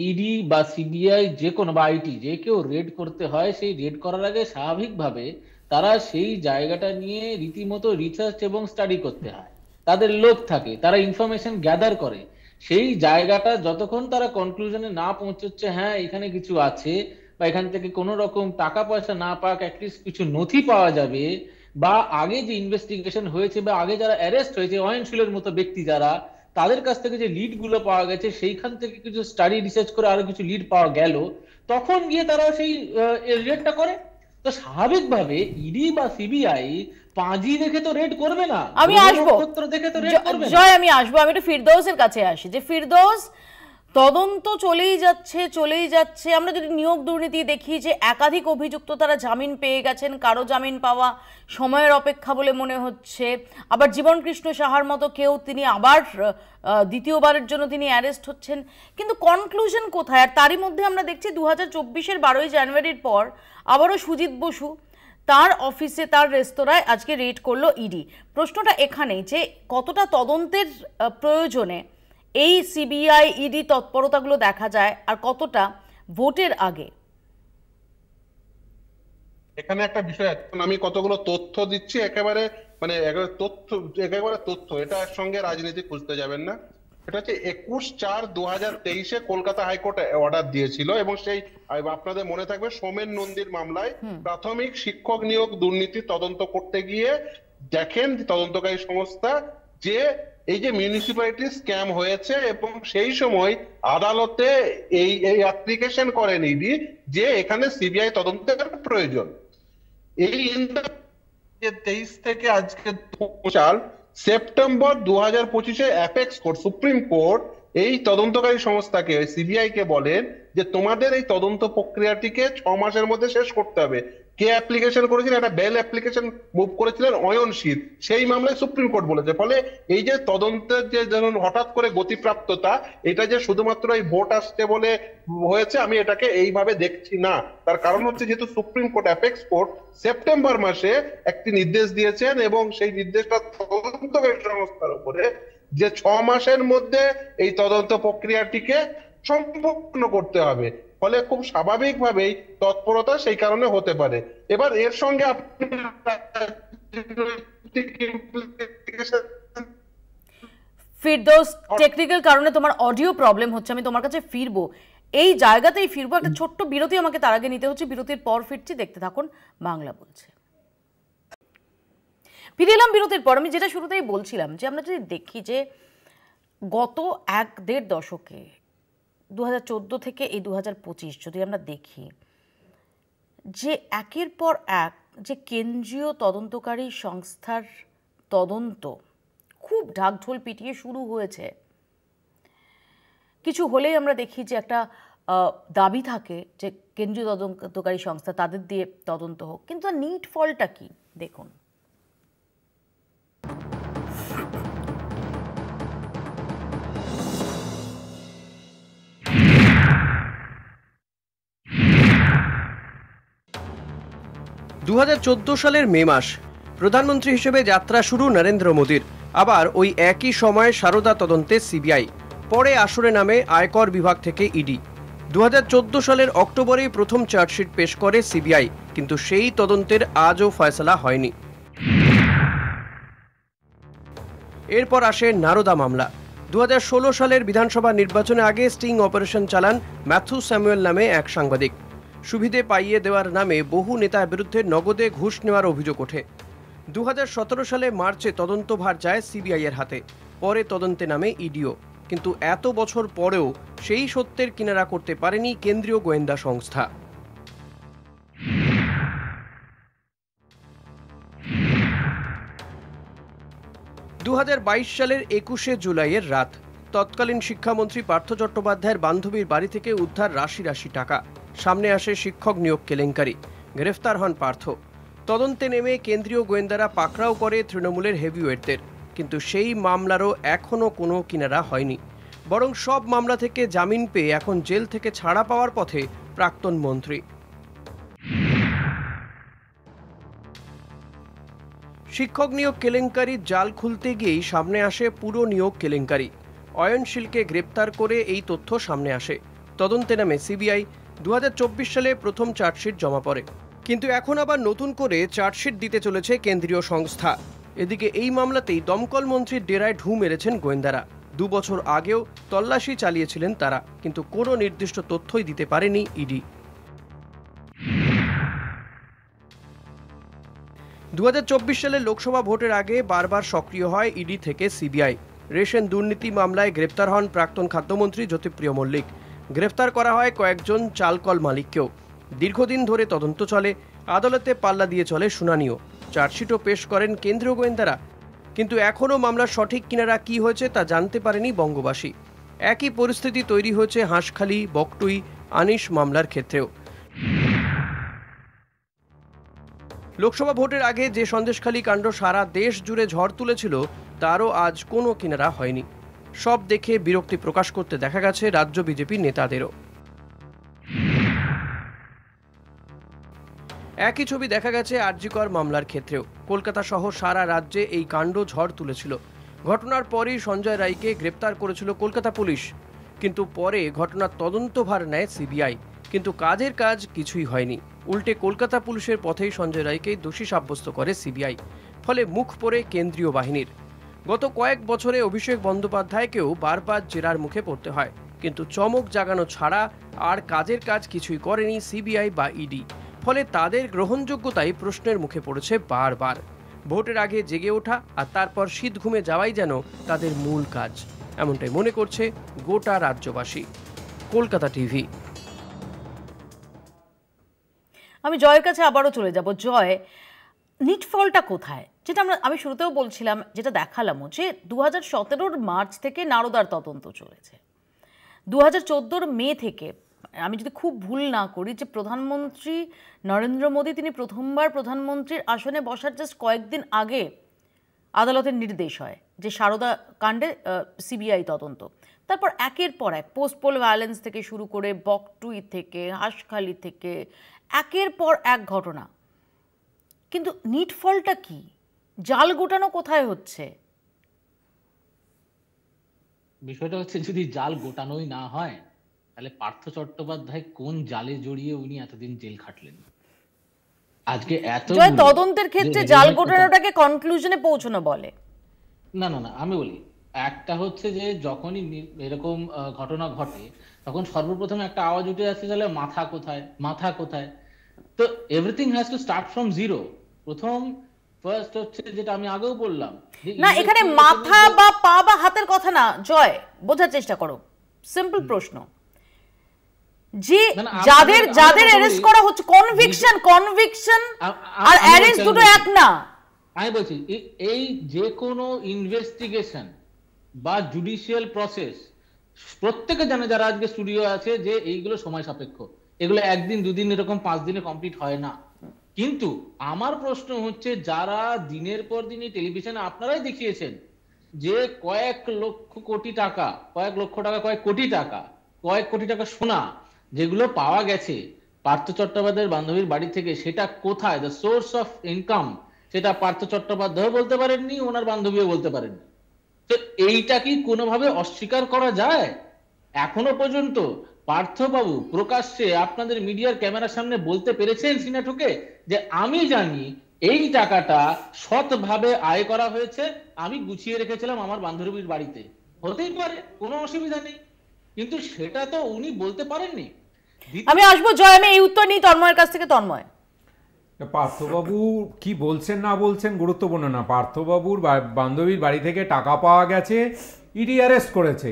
Speaker 7: ইডি বা সিবিআই যে কোনো বা আইটি যে কেউ রেড করতে হয়, সেই রেড করার আগে স্বাভাবিকভাবে তারা সেই জায়গাটা নিয়ে রীতিমতো রিসার্চ এবং স্টাডি করতে হয়। তাদের লোক থাকে, তারা ইনফরমেশন গ্যাদার করে। সেই জায়গাটা যতক্ষণ তারা কনক্লুশনে না পৌঁছচ্ছে হ্যাঁ এখানে কিছু আছে, বা এখান থেকে কোনো রকম টাকা পয়সা না পাক, অ্যাটলিস্ট কিছু নথি পাওয়া যাবে, বা আগে যে ইনভেস্টিগেশন হয়েছে বা আগে যারা অ্যারেস্ট হয়েছে, অয়নশীলের মতো ব্যক্তি যারা, তাদের কাছ থেকে যে লিড গুলো পাওয়া গেছে, সেইখান থেকে কিছু স্টাডি রিসার্চ করে আরো কিছু লিড পাওয়া গেল, তখন গিয়ে তারা সেই রেডটা করে। তো স্বাভাবিকভাবে ইডি বা সিবিআই পাঁজি দেখে তো রেড করবে না,
Speaker 1: আমি আসবো
Speaker 7: দেখে তো রেড করবে না।
Speaker 1: জয়, আমি আসবো, আমি একটু ফিরদৌসের কাছে আসি, যে ফিরদৌস, তদন্ত চলেই যাচ্ছে। আমরা যদি নিয়োগ দুর্নীতি দেখি যে একাধিক অভিযুক্ত তারা জামিন পেয়ে গেছেন, কারো জামিন পাওয়া সময়ের অপেক্ষা বলে মনে হচ্ছে, আবার জীবনকৃষ্ণ সাহার মতো কেউ, তিনি আবার দ্বিতীয়বারের জন্য তিনি অ্যারেস্ট হচ্ছেন, কিন্তু কনক্লুশন কোথায়? আর তারই মধ্যে আমরা দেখছি 2024-এর 12ই জানুয়ারির পর আবারও সুজিত বসু তার অফিসে, তার রেস্তোরাঁয় আজকে রেড করলো ইডি। প্রশ্নটা এখানেই যে কতটা তদন্তের প্রয়োজনে এই সিবিআই ইডি তৎপরতাগুলো দেখা যায়, আর কতটা ভোটের আগে।
Speaker 9: এখানে একটা বিষয় আছে, আমি কতগুলো তথ্য দিচ্ছি, একেবারে তথ্য এটা সঙ্গে রাজনীতি খুঁজতে যাবেন না। এটা হচ্ছে 21/4/2023 কলকাতা হাইকোর্ট অর্ডার দিয়েছিল, এবং সেই আপনাদের মনে থাকবে সোমেন নন্দীর মামলায় প্রাথমিক শিক্ষক নিয়োগ দুর্নীতি তদন্ত করতে গিয়ে দেখেন তদন্তকারী সংস্থা যে এই যে মিউনিসিপ্যালিটি স্ক্যাম হয়েছে, এবং সেই সময় আদালতে এই অ্যাপ্লিকেশন করেন ইডি যে এখানে সিবিআই তদন্তের প্রয়োজন। এই 23 থেকে আজকে সেপ্টেম্বর 2025-এ অ্যাপেক্স কোর্ট, সুপ্রিম কোর্ট এই তদন্তকারী সংস্থাকে, সিবিআই কে বলেন যে তোমাদের এই তদন্ত প্রক্রিয়াটিকে 6 মাসের মধ্যে শেষ করতে হবে। কে অ্যাপ্লিকেশন করেছিলেন? একটা বেল অ্যাপ্লিকেশন মুভ করেছিলেন অয়নশীল, সেই মামলায় সুপ্রিম কোর্ট বলেছে। ফলে এই যে তদন্তের যে ধরুন হঠাৎ করে গতিপ্রাপ্ততা, এটা যে শুধুমাত্র এই ভোট আসছে বলে হয়েছে, আমি এটাকে এইভাবে দেখছি না। তার কারণ হচ্ছে যেহেতু supreme court, apex court September মাসে একটি নির্দেশ দিয়েছেন, এবং সেই নির্দেশটা তদন্তকারী সংস্থার উপরে যে 6 মাসের মধ্যে এই তদন্ত প্রক্রিয়াটিকে সম্পূর্ণ করতে হবে। ফলে খুব স্বাভাবিকভাবেই তৎপরতা সেই কারণে হতে পারে। এবার এর সঙ্গে আপনি
Speaker 1: ফিরদৌস, টেকনিক্যাল কারণে তোমার অডিও প্রবলেম হচ্ছে, আমি তোমার কাছে ফিরবো, এই জায়গাতেই ফিরবো। একটা ছোট্ট বিরতি আমাকে তার আগে নিতে হচ্ছে, বিরতির পর ফিরছি, দেখতে থাকুন বাংলা বলছে। ফিরে এলাম বিরতির পর। আমি যেটা শুরুতেই বলছিলাম যে আমরা যদি দেখি যে গত 1-1.5 দশকে 2014 থেকে এই 2025 যদি আমরা দেখি যে একের পর এক যে কেন্দ্রীয় তদন্তকারী সংস্থার তদন্ত খুব ঢাকঢোল পিটিয়ে শুরু হয়েছে, কিছু হলেই আমরা দেখি যে একটা দাবি থাকে যে কেন্দ্রীয় তদন্তকারী সংস্থা তাদের দিয়ে তদন্ত হোক, কিন্তু নিট ফলটা কি দেখুন।
Speaker 3: সালের মে মাস, প্রধানমন্ত্রী হিসেবে যাত্রা শুরু নরেন্দ্র মোদীর। আবার ওই একই সময়ে সারদা তদন্তে সিবিআই, পরে আসরে নামে আয়কর বিভাগ থেকে ইডি। 2014 সালের অক্টোবরেই প্রথম চার্জশিট পেশ করে সিবিআই, কিন্তু সেই তদন্তের আজও ফয়সালা হয়নি। এরপর আসে নারদা মামলা। 2016 সালের বিধানসভা নির্বাচনে আগে স্টিং অপারেশন চালান ম্যাথু স্যামুয়েল নামে এক সাংবাদিক। সুবিধে পাইয়ে দেওয়ার নামে বহু নেতার বিরুদ্ধে নগদে ঘুষ নেওয়ার অভিযোগ ওঠে। 2017 সালে মার্চে তদন্তভার যায় সিবিআই এর হাতে, পরে তদন্তে নামে ইডিও। কিন্তু এত বছর পরেও সেই সত্যের কিনারা করতে পারেনি কেন্দ্রীয় গোয়েন্দা সংস্থা। 2022 সালের 21শে জুলাইয়ের রাত, তৎকালীন শিক্ষামন্ত্রী পার্থ চট্টোপাধ্যায়ের বান্ধবীর বাড়ি থেকে উদ্ধার রাশি রাশি টাকা। সামনে আসে শিক্ষক নিয়োগ কেলেঙ্কারি, গ্রেফতার হন পার্থ। তদন্তে নেমে কেন্দ্রীয় গোয়েন্দারা পাকড়াও করে তৃণমূলের হেভিওয়েটদের, কিন্তু সেই মামলারও এখনও কোনো কিনারা হয়নি। বরং সব মামলা থেকে জামিন পেয়ে এখন জেল থেকে ছাড়া পাওয়ার পথে প্রাক্তন মন্ত্রী। শিক্ষক নিয়োগ কেলেঙ্কারির জাল খুলতে গিয়েই সামনে আসে পুরো নিয়োগ কেলেঙ্কারি। অয়নশীলকে গ্রেপ্তার করে এই তথ্য সামনে আসে। তদন্তে নামে সিবিআই। 2024 সালে প্রথম চার্জশিট জমা পড়ে, কিন্তু এখন আবার নতুন করে চার্জশিট দিতে চলেছে কেন্দ্রীয় সংস্থা। এদিকে এই মামলাতেই দমকল মন্ত্রীর ডেরায় ঢু মেরেছেন গোয়েন্দারা। 2 বছর আগেও তল্লাশি চালিয়েছিলেন তারা, কিন্তু কোনো নির্দিষ্ট তথ্যই দিতে পারেনি ইডি। 2024 সালে লোকসভা ভোটের আগে বারবার সক্রিয় হয় ইডি থেকে সিবিআই। রেশন দুর্নীতি মামলায় গ্রেপ্তার হন প্রাক্তন খাদ্যমন্ত্রী জ্যোতিপ্রিয় মল্লিক। গ্রেফতার করা হয় কয়েকজন চালকল মালিককেও। দীর্ঘদিন ধরে তদন্ত চলে, আদালতে পাল্লা দিয়ে চলে শুনানিও। চার্জশিটও পেশ করেন কেন্দ্রীয় গোয়েন্দারা, কিন্তু এখনও মামলার সঠিক কিনারা কি হয়েছে তা জানতে পারেনি বঙ্গবাসী। একই পরিস্থিতি তৈরি হয়েছে হাঁসখালি, বকটুই, আনিস মামলার ক্ষেত্রেও। লোকসভা ভোটের আগে যে সন্দেশখালী কাণ্ড সারা দেশ জুড়ে ঝড় তুলেছিল, তারও আজ কোনো কিনারা হয়নি। সব দেখে বিরক্তি প্রকাশ করতে দেখা গেছে রাজ্য বিজেপি নেতাদেরও। একই ছবি দেখা গেছে আরজিকর মামলার ক্ষেত্রেও। কলকাতা সহ সারা রাজ্যে এই কাণ্ড ঝড় তুলেছিল। ঘটনার পরই সঞ্জয় রায়কে গ্রেপ্তার করেছিল কলকাতা পুলিশ, কিন্তু পরে ঘটনার তদন্তভার নেয় সিবিআই। কিন্তু কাজের কাজ কিছুই হয়নি। উল্টে কলকাতা পুলিশের পথেই সঞ্জয় রায়কে দোষী সাব্যস্ত করে সিবিআই। ফলে মুখ পড়ে কেন্দ্রীয় বাহিনীর। গত কয়েক বছরে অভিষেক বন্দ্যোপাধ্যায়কেও বারবার জেরার মুখে পড়তে হয়, কিন্তু চমক জাগানো ছাড়া আর কাজের কাজ কিছুই করেনি সিবিআই বা ইডি। ফলে তাদের গ্রহণযোগ্যতাই প্রশ্নের মুখে পড়েছে বারবার। ভোটের আগে জেগে ওঠা আর তারপর শীত ঘুমে যাওয়াই যেন তাদের মূল কাজ, এমনটাই মনে করছে গোটা রাজ্যবাসী। কলকাতা টিভি।
Speaker 1: আমি জয়ের কাছে আবারও চলে যাব। জয়, নিটফলটা কোথায়? যেটা আমি শুরুতেও বলছিলাম, যেটা দেখালামও, যে 2017 মার্চ থেকে নারদার তদন্ত চলেছে। 2014 মে থেকে, আমি যদি খুব ভুল না করি, যে প্রধানমন্ত্রী নরেন্দ্র মোদী তিনি প্রথমবার প্রধানমন্ত্রীর আসনে বসার জাস্ট কয়েকদিন আগে আদালতের নির্দেশ হয় যে সারদা কাণ্ডে সিবিআই তদন্ত। তারপর একের পর এক পোস্টপোল ভায়োলেন্স থেকে শুরু করে বকটুই থেকে হাঁসখালি থেকে একের পর এক ঘটনা। কিন্তু নিটফলটা কি? জাল গোটানো কোথায় হচ্ছে?
Speaker 7: বিষয়টা হচ্ছে, যদি জাল গোটানোই না হয়, তাহলে পার্থ চট্টোপাধ্যায় কোন জালে জড়িয়ে উনি এতদিন জেল খাটলেন? আজকে এত
Speaker 1: তদন্তের ক্ষেত্রে জাল গোটানোটাকে কনক্লুশনে পৌঁছানো বলে
Speaker 7: না। না না, আমি বলি, একটা হচ্ছে যে যখনই এরকম ঘটনা ঘটে, তখন সর্বপ্রথম একটা আওয়াজ উঠে আসছে, তাহলে মাথা কোথায়, মাথা কোথায়? তো everything has to start from zero. প্রথম ফার্স্ট হচ্ছে, যেটা আমি আগেও বললাম,
Speaker 1: না এখানে মাথা বা পা বা হাতের কথা না। জয়, বোঝার চেষ্টা করো, সিম্পল প্রশ্ন, যে যাদের অ্যারেস্ট করা হচ্ছে, কনভিকশন আর অ্যারেস্ট দুটো এক না।
Speaker 7: আমি বলছি, এই যে কোনো ইনভেস্টিগেশন বা জুডিশিয়াল প্রসেস, প্রত্যেকে জানে যারা আজকে স্টুডিও আছে, যে এইগুলো সময় সাপেক্ষ। এগুলো একদিন দুদিন এরকম 5 দিনে কমপ্লিট হয় না। কিন্তু আমার প্রশ্ন হচ্ছে, যারা দিনের পর দিন টেলিভিশনে আপনারাই দেখিয়েছেন যে কয়েক লক্ষ কোটি টাকা, কয়েক কোটি টাকা সোনা যেগুলো পাওয়া গেছে পার্থ চট্টোপাধ্যায়ের বান্ধবীর বাড়ি থেকে, সেটা কোথায়, দ্য সোর্স অফ ইনকাম, সেটা পার্থ চট্টোপাধ্যায় বলতে পারেননি, ওনার বান্ধবীও বলতে পারেননি। তো এইটা কি কোনোভাবে অস্বীকার করা যায়? এখনো পর্যন্ত পার্থবাবু প্রকাশ্যে আপনাদের মিডিয়ার ক্যামেরার সামনে বলতে পেরেছেন সিনা ঠুকে যে আমি জানি এই টাকাটা সৎভাবে আয় করা হয়েছে, আমি গুছিয়ে রেখেছিলাম আমার বান্ধবীর বাড়িতে? হতেই পারে, কোনো অসুবিধা নেই, কিন্তু সেটা তো উনি বলতে পারেননি।
Speaker 1: আমি আসবো জয়, আমি এই উত্তর নিই তন্ময়ের কাছ থেকে। তন্ময়,
Speaker 8: পার্থবাবু কি বলছেন না বলছেন গুরুত্বপূর্ণ না। পার্থবাবুর বান্ধবীর বাড়ি থেকে টাকা পাওয়া গেছে, ইডি অ্যারেস্ট করেছে,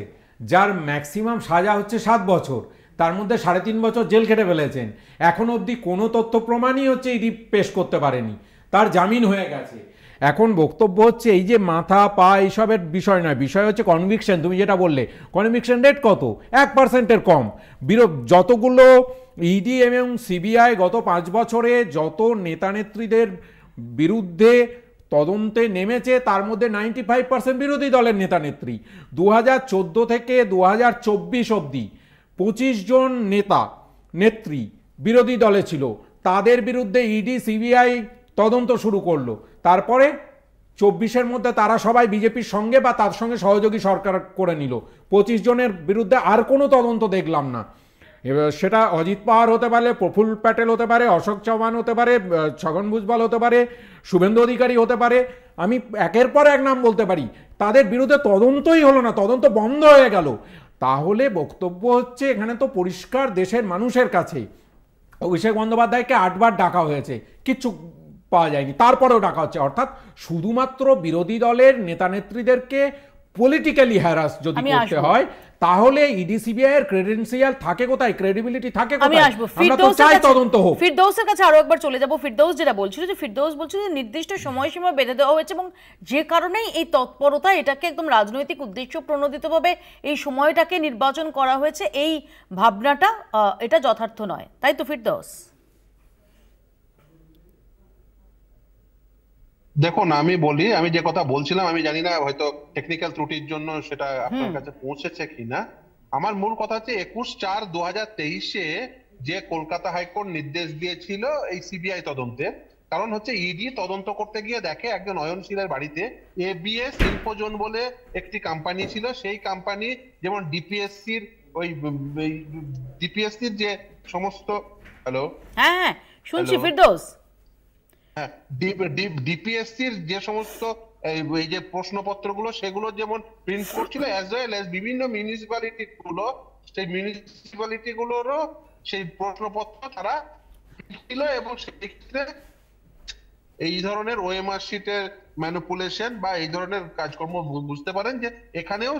Speaker 8: যার ম্যাক্সিমাম সাজা হচ্ছে 7 বছর, তার মধ্যে 3.5 বছর জেল খেটে ফেলেছেন। এখন অবধি কোনো তথ্য প্রমাণই হচ্ছে ইডি পেশ করতে পারেনি, তার জামিন হয়ে গেছে। এখন বক্তব্য হচ্ছে এই যে মাথা পা এইসবের বিষয় নয়, বিষয় হচ্ছে কনভিকশন। তুমি যেটা বললে, কনভিকশন রেট কত? 1%-এর কম। যতগুলো ইডি এবং সিবিআই গত 5 বছরে যত নেতানেত্রীদের বিরুদ্ধে তদন্তে নেমেছে, তার মধ্যে 95% বিরোধী দলের নেতানেত্রী। 2014 থেকে 2024 অবধি 25 জন নেত্রী বিরোধী দলে ছিল, তাদের বিরুদ্ধে ইডি সিবিআই তদন্ত শুরু করলো। তারপরে 24-এর মধ্যে তারা সবাই বিজেপির সঙ্গে বা তার সঙ্গে সহযোগী সরকার করে নিল। 25 জনের বিরুদ্ধে আর কোনো তদন্ত দেখলাম না। এবার সেটা অজিত পাওয়ার হতে পারে, প্রফুল্ল প্যাটেল হতে পারে, অশোক চৌহান হতে পারে, ছগন ভুজবল হতে পারে, শুভেন্দু অধিকারী হতে পারে, আমি একের পর এক নাম বলতে পারি। তাদের বিরুদ্ধে তদন্তই হলো না, তদন্ত বন্ধ হয়ে গেল। তাহলে বক্তব্য হচ্ছে এখানে তো পরিষ্কার দেশের মানুষের কাছে অভিষেক বন্দ্যোপাধ্যায়কে 8 বার ডাকা হয়েছে, কিচ্ছু পাওয়া যায়নি, তারপরেও ডাকা হচ্ছে। অর্থাৎ শুধুমাত্র বিরোধী দলের নেতানেত্রীদেরকে পলিটিক্যালি হ্যারাস যদি করতে হয়, তাহলে ইডি সিবিআই এর ক্রেডেনশিয়াল থাকে কোথায়, ক্রেডিবিলিটি থাকে কোথায়?
Speaker 1: আমি আসবো ফিরদৌসের কাছে আরো একবার চলে যাব। ফিরদৌস যেটা বলছিল, যে ফিরদৌস বলছিল যে নির্দিষ্ট সময়সীমা বেঁধে দেওয়া হয়েছে এবং যে কারণেই এই তৎপরতা, এটাকে একদম রাজনৈতিক উদ্দেশ্য প্রণোদিতভাবে এই সময়টাকে নির্বাচন করা হয়েছে, এই ভাবনাটা এটা যথার্থ নয়, তাই তো ফিরদৌস?
Speaker 9: দেখুন, আমি বলি, আমি যে কথা বলছিলাম, আমি জানি না হয়তো টেকনিক্যাল ত্রুটির জন্য সেটা আপনার কাছে পৌঁছেছে কিনা। আমার মূল কথা হচ্ছে 21/4/2023-এ যে কলকাতা হাইকোর্ট নির্দেশ দিয়েছিল এই সিবিআই তদন্তে, কারণ হচ্ছে ইডি তদন্ত করতে গিয়ে দেখে একজন অয়নশীলের বাড়িতে এবিএস ইনফোজোন বলে একটি কোম্পানি ছিল, সেই কোম্পানি যেমন ডিপিএসসির যে সমস্ত
Speaker 1: হ্যাঁ শুনছি ফিরদৌস,
Speaker 9: ডিপিএসসির যে সমস্ত এই যে প্রশ্নপত্রগুলো সেগুলো যেমন প্রিন্ট করছিল, অ্যাজ ওয়েল অ্যাজ বিভিন্ন মিউনিসিপ্যালিটি গুলো, সেই মিউনিসিপ্যালিটি গুলোরও সেই প্রশ্নপত্র তারা ছিল। এবং সেই ক্ষেত্রে এই ধরনের ওএমআর শিটের ম্যানিপুলেশন বা এই ধরনের কাজকর্ম বুঝতে পারেন যে এখানেও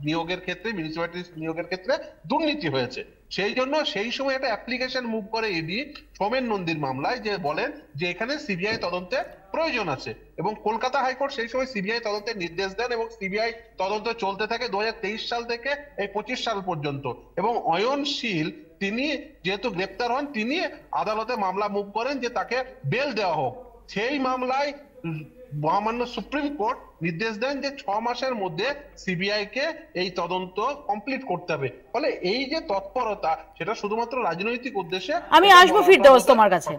Speaker 9: নিয়োগের ক্ষেত্রে, মিউনিসিপ্যালিটি নিয়োগের ক্ষেত্রে দুর্নীতি হয়েছে। সেই জন্য সেই সময় একটা অ্যাপ্লিকেশন মুভ করে ইডি সোমেন নন্দীর মামলায়, যে বলেন যে এখানে সিবিআই তদন্তে প্রয়োজন আছে, এবং কলকাতা হাইকোর্ট সেই সময় সিবিআই তদন্তের নির্দেশ দেন এবং সিবিআই তদন্ত চলতে থাকে 2023 সাল থেকে এই 25 সাল পর্যন্ত। এবং অয়নশীল তিনি যেহেতু গ্রেপ্তার হন, তিনি আদালতে মামলা মুভ করেন যে তাকে বেল দেওয়া হোক। সেই মামলায় মহামান্য সুপ্রিম কোর্ট নির্দেশ দেন যে 6 মাসের মধ্যে সিবিআই কে এই তদন্ত কমপ্লিট করতে হবে। ফলে এই যে তৎপরতা, সেটা শুধুমাত্র রাজনৈতিক উদ্দেশ্যে।
Speaker 1: আমি আসবো ফিরদৌস তোমার কাছে,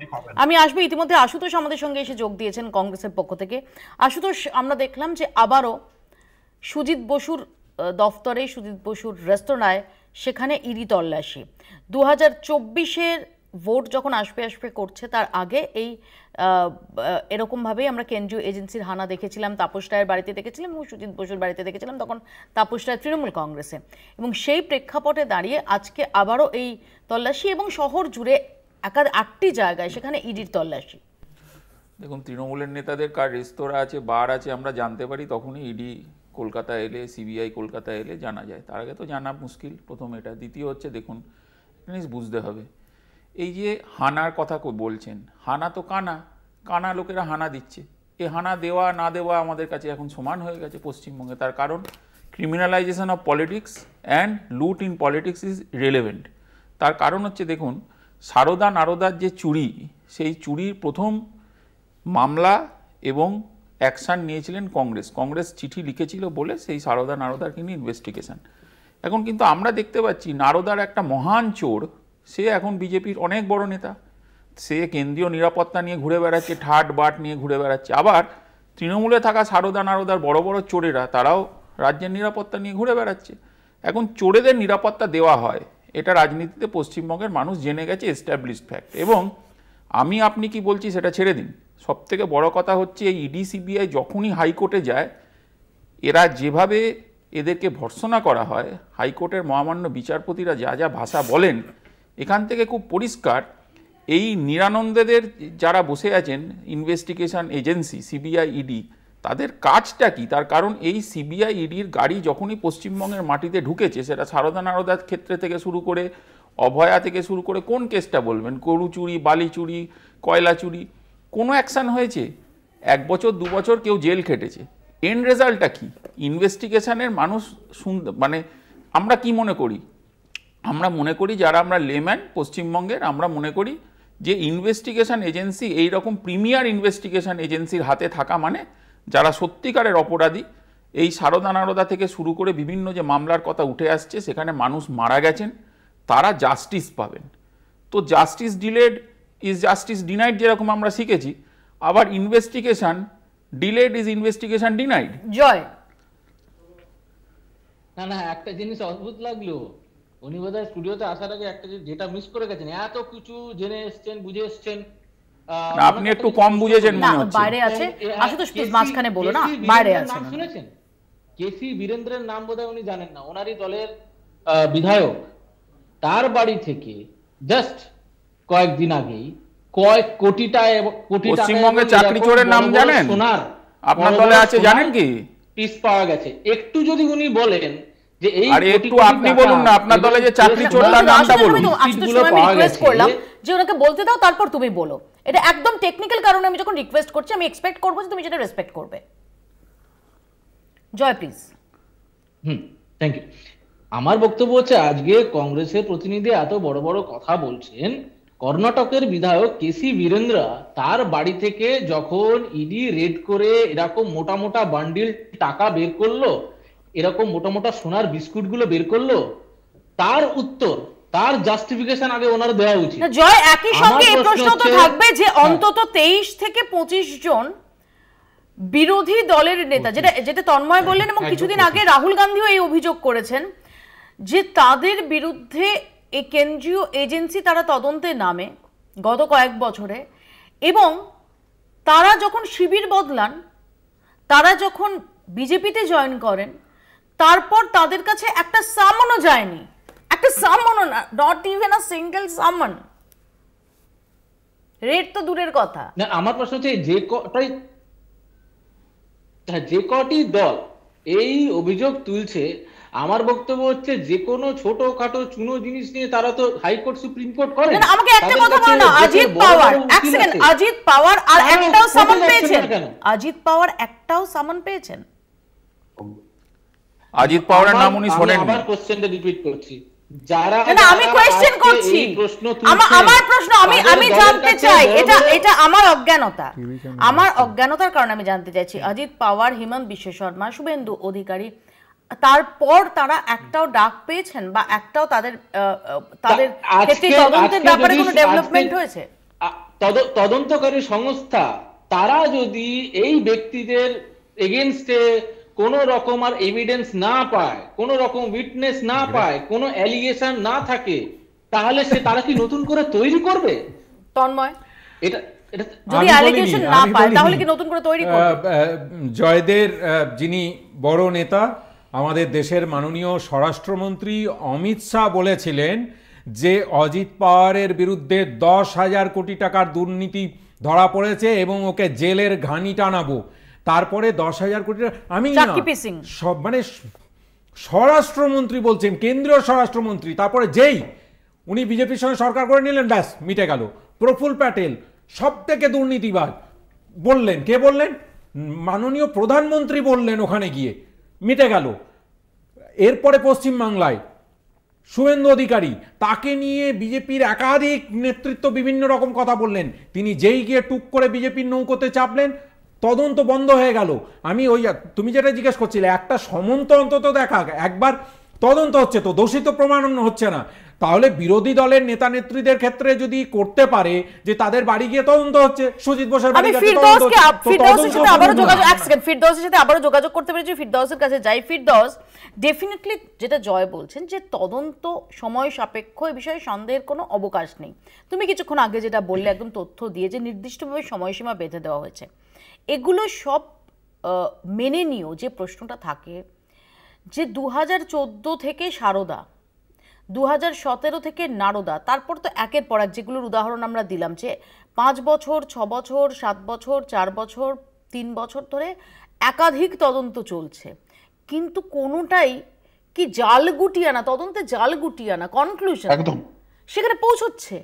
Speaker 1: আমি আসবো। ইতিমধ্যে আশুতোষ আমাদের সঙ্গে এসে যোগ দিয়েছেন কংগ্রেসের পক্ষ থেকে। আশুতোষ, আমরা দেখলাম যে আবারও সুজিত বসুর দফতরে, সুজিত বসুর রেস্তোরাঁয়, সেখানে ইডি তল্লাশি। 2024-এর ভোট যখন আসবে করছে, তার আগে এই এরকমভাবেই আমরা কেন্দ্রীয় এজেন্সির হানা দেখেছিলাম, তাপস রায়ের বাড়িতে দেখেছিলাম এবং সুজিত বসুর বাড়িতে দেখেছিলাম, তখন তাপস রায় তৃণমূল কংগ্রেসে। এবং সেই প্রেক্ষাপটে দাঁড়িয়ে আজকে আবারও এই তল্লাশি এবং শহর জুড়ে 8টি জায়গায় সেখানে ইডির তল্লাশি।
Speaker 10: দেখুন, তৃণমূলের নেতাদের কার রেস্তোরাঁ আছে, বার আছে, আমরা জানতে পারি তখনই ইডি কলকাতা এলে, সিবিআই কলকাতা এলে জানা যায়। তার আগে তো জানা মুশকিল, প্রথম এটা। দ্বিতীয় হচ্ছে, দেখুন জিনিস বুঝতে হবে, এই যে হানার কথা বলছেন, হানা তো কানা লোকেরা হানা দিচ্ছে। এই হানা দেওয়া না দেওয়া আমাদের কাছে এখন সমান হয়ে গেছে পশ্চিমবঙ্গে। তার কারণ ক্রিমিনালাইজেশন অফ পলিটিক্স অ্যান্ড লুট ইন পলিটিক্স ইজ রিলেভেন্ট। তার কারণ হচ্ছে, দেখুন সারদা নারদার যে চুরি, সেই চুরির প্রথম মামলা এবং অ্যাকশান নিয়েছিলেন কংগ্রেস চিঠি লিখেছিল বলে সেই সারদা নারদারকে নিয়ে ইনভেস্টিগেশন। এখন কিন্তু আমরা দেখতে পাচ্ছি নারদার একটা মহান চোর, সে এখন বিজেপির অনেক বড় নেতা, সে কেন্দ্রীয় নিরাপত্তা নিয়ে ঘুরে বেড়াচ্ছে, ঠাট বাট নিয়ে ঘুরে বেড়াচ্ছে। আবার তৃণমূলে থাকা সারদা নারদার বড় বড় চোরেরা, তারাও রাজ্যের নিরাপত্তা নিয়ে ঘুরে বেড়াচ্ছে। এখন চোরেদের নিরাপত্তা দেওয়া হয়, এটা রাজনীতিতে পশ্চিমবঙ্গের মানুষ জেনে গেছে, এস্টাবলিশড ফ্যাক্ট। এবং আপনি কি বলছি সেটা ছেড়ে দিন, সবথেকে বড় কথা হচ্ছে এই ইডি সিবিআই যখনই হাইকোর্টে যায়, এরা যেভাবে এদেরকে ভর্ৎসনা করা হয়, হাইকোর্টের মহামান্য বিচারপতিরা যা যা ভাষা বলেন, এখান থেকে খুব পরিষ্কার এই নিরানন্দেদের যারা বসে আছেন ইনভেস্টিগেশন এজেন্সি সিবিআই ইডি, তাদের কাজটা কি? তার কারণ এই সিবিআই ইডির গাড়ি যখনই পশ্চিমবঙ্গের মাটিতে ঢুকেছে, সেটা সারদা নারদার ক্ষেত্রে থেকে শুরু করে অভয়া থেকে শুরু করে কোন কেসটা বলবেন, গরু চুরি, বালি চুরি, কয়লা চুরি, কোনো অ্যাকশান হয়েছে? 1 বছর 2 বছর কেউ জেল খেটেছে। এন্ড রেজাল্টটা কি? ইনভেস্টিগেশনের মানুষ মানে আমরা কি মনে করি? আমরা মনে করি যারা আমরা লেম্যান পশ্চিমবঙ্গের, আমরা মনে করি যে ইনভেস্টিগেশন এজেন্সি, এই রকম প্রিমিয়ার ইনভেস্টিগেশন এজেন্সির হাতে থাকা মানে যারা সত্যিকারের অপরাধী, এই সারদা নারদা থেকে শুরু করে বিভিন্ন যে মামলার কথা উঠে আসছে, সেখানে মানুষ মারা গেছেন, তারা জাস্টিস পাবেন। তো justice delayed is justice denied, যেরকম আমরা শিখেছি, আবার investigation delayed is investigation denied.
Speaker 1: Joy,
Speaker 7: না একটা জিনিস অদ্ভুত লাগলো, উনি বোধহয় স্টুডিওতে আসার আগে একটা যেটা মিস করে গেছেন, এত কিছু জেনে এসছেন, বুঝে এসছেন।
Speaker 10: আপনি একটু কম বুঝেছেন মনে হচ্ছে।
Speaker 1: বাইরে আছে, আশুতোষ প্লিজ মাঝখানে বলো না, বাইরে আছে।
Speaker 7: শুনেছেন কেসি বীরেন্দ্রের নাম বোধহয় উনি জানেন না, ওনারই দলের বিধায়ক, তার বাড়ি থেকে জাস্ট কয়েকদিন আগেই কয়েক কোটি টাকা
Speaker 10: পশ্চিমবঙ্গের চাকরি চোরের নাম জানেন? আপনার দলে আছে, জানেন কি?
Speaker 7: পিস পাওয়া গেছে। একটু যদি উনি বলেন যে এই,
Speaker 10: আরে একটু আপনি বলুন না, আপনার দলে যে চাকরি চোর তার নামটা বলুন।
Speaker 1: আমি রিকোয়েস্ট করলাম যে ওনাকে বলতে দাও, তারপর তুমি বলো। এটা একদম টেকনিক্যাল কারণে আমি যখন রিকোয়েস্ট করছি, আমি এক্সপেক্ট করবো যে তুমি যেটা রেসপেক্ট করবে। জয় প্লিজ।
Speaker 7: Thank you. আমার বক্তব্য হচ্ছে, আজকে কংগ্রেসের প্রতিনিধি এত বড় বড় কথা বলছেন, কর্ণাটকের বিধায়ক কেসি বীরেন্দ্র, তার বাড়ি থেকে যখন ইডি রেড করে এরকম মোটা মোটা বান্ডিল টাকা বের করলো, এরকম মোটা মোটা সোনার বিস্কুট গুলো বের করলো, তার উত্তর, তার জাস্টিফিকেশন আগে ওনার দেওয়া উচিত।
Speaker 1: জয়, একই সঙ্গে এই প্রশ্ন তো থাকবে যে অন্তত 23 থেকে 25 জন বিরোধী দলের নেতা, যেটা তন্ময় বললেন, এবং কিছুদিন আগে রাহুল গান্ধীও এই অভিযোগ করেছেন যে তাদের বিরুদ্ধে এই কেন্দ্রীয় এজেন্সি তারা তদন্তে নামে গত কয়েক বছরে, এবং তারা যখন শিবির বদলান, তারা যখন বিজেপিতে জয়েন করেন, তারপর তাদের কাছে একটা সামনও যায়নি, একটা সামনও না, নট ইভেন আ সিঙ্গেল সামন। রেট তো দূরের কথা।
Speaker 7: না, আমার প্রশ্ন হচ্ছে যে কটি দল এই অভিযোগ তুলছে, আমার বক্তব্য হচ্ছে যে কোনো ছোটখাটো চুনো জিনিস নিয়ে তারা তো হাইকোর্ট সুপ্রিম কোর্ট করে।
Speaker 1: না, আমাকে একটা কথা বলো না, অজিত পাওয়ার, এক সেকেন্ড, অজিত পাওয়ার আর একটাও সামন পেয়েছেন? অজিত পাওয়ার একটাও সামন পেয়েছেন?
Speaker 10: অজিত পাওয়ারের নাম উনি শোনেন?
Speaker 7: আবার কোশ্চেনটা রিপিট করছি, যারা
Speaker 1: আমি কোশ্চেন করছি, আমার প্রশ্ন আমি জানতে চাই, এটা আমার অজ্ঞানতার কারণে আমি জানতে চাইছি। অজিত পাওয়ার, হিমন্ত বিশ্ব শর্মা, শুভেন্দু অধিকারী, তারপর তারা একটাও ডাক পেয়েছেন বা একটাও তাদের ক্ষেত্রে তদন্তের ব্যাপারে কোনো ডেভেলপমেন্ট হয়েছে?
Speaker 7: তদন্তকারী সংস্থা তারা যদি এই ব্যক্তিদের এগেইনস্টে কোনো রকম আর এভিডেন্স না পায়, কোনো রকম উইটনেস না পায়, কোনো অ্যালিগেশন না থাকে, তাহলে তারা কি নতুন করে তৈরি করবে?
Speaker 1: তন্ময়,
Speaker 7: এটা
Speaker 1: যদি অ্যালিগেশন না পায় তাহলে কি নতুন করে তৈরি করবে?
Speaker 8: জয়দের যিনি বড় নেতা, আমাদের দেশের মাননীয় স্বরাষ্ট্রমন্ত্রী অমিত শাহ বলেছিলেন যে অজিত পাওয়ারের বিরুদ্ধে 10,000 কোটি টাকার দুর্নীতি ধরা পড়েছে এবং ওকে জেলের ঘানি টানাবো। তারপরে 10,000 কোটি টাকা, আমি সব মানে স্বরাষ্ট্রমন্ত্রী বলছেন, কেন্দ্রীয় স্বরাষ্ট্রমন্ত্রী, তারপরে যেই উনি বিজেপির সঙ্গে সরকার করে নিলেন, ব্যাস মিটে গেল। প্রফুল্ল প্যাটেল সব থেকে দুর্নীতিবাজ বললেন, কে বললেন? মাননীয় প্রধানমন্ত্রী বললেন, ওখানে গিয়ে মিটে গেল। এরপরে পশ্চিমবাংলায় শুভেন্দু অধিকারী, তাকে নিয়ে বিজেপির একাধিক নেতৃত্ব বিভিন্ন রকম কথা বললেন, তিনি যেই গিয়ে টুক করে বিজেপির নৌকোতে চাপলেন, তদন্ত বন্ধ হয়ে গেল। আমি তুমি যেটা জিজ্ঞেস করছিলে, একটা সমন্ত অন্তত দেখা, একবার তদন্ত হচ্ছে তো, দোষিত প্রমাণ হচ্ছে না, তাহলে বিরোধী দলের নেতা নেত্রীদের ক্ষেত্রে যদি করতে পারে যে তাদের বাড়ি গিয়ে তদন্ত হচ্ছে, সুজিত বোসের বাড়ি গিয়ে
Speaker 1: ফিরদৌসের সাথে আবারও যোগাযোগ, এক সেকেন্ড, ফিরদৌসের সাথে আবারও যোগাযোগ করতে পেরেছি, ফিরদৌসের কাছে যাই। ফিরদৌস, ডেফিনেটলি যেটা জয় বলছেন যে তদন্ত সময় সাপেক্ষ, এই বিষয়ে সন্দেহের কোনো অবকাশ নেই। তুমি কিছুক্ষণ আগে যেটা বললে, একদম তথ্য দিয়ে যে নির্দিষ্টভাবে সময়সীমা বেঁধে দেওয়া হয়েছে, এগুলো সব মেনে নিয়েও যে প্রশ্নটা থাকে যে 2014 থেকে সারদা, 2017 থেকে নারদা, তারপর তো একের পর এক যেগুলোর উদাহরণ আমরা দিলাম, যে 5 বছর, 6 বছর, 7 বছর, 4 বছর, 3 বছর ধরে একাধিক তদন্ত চলছে, কিন্তু কোনোটাই কি জাল গুটিয়ানা, তদন্তে জাল গুটিয়ানা, কনক্লুশন
Speaker 9: একদম
Speaker 1: সেখানে পৌঁছচ্ছে।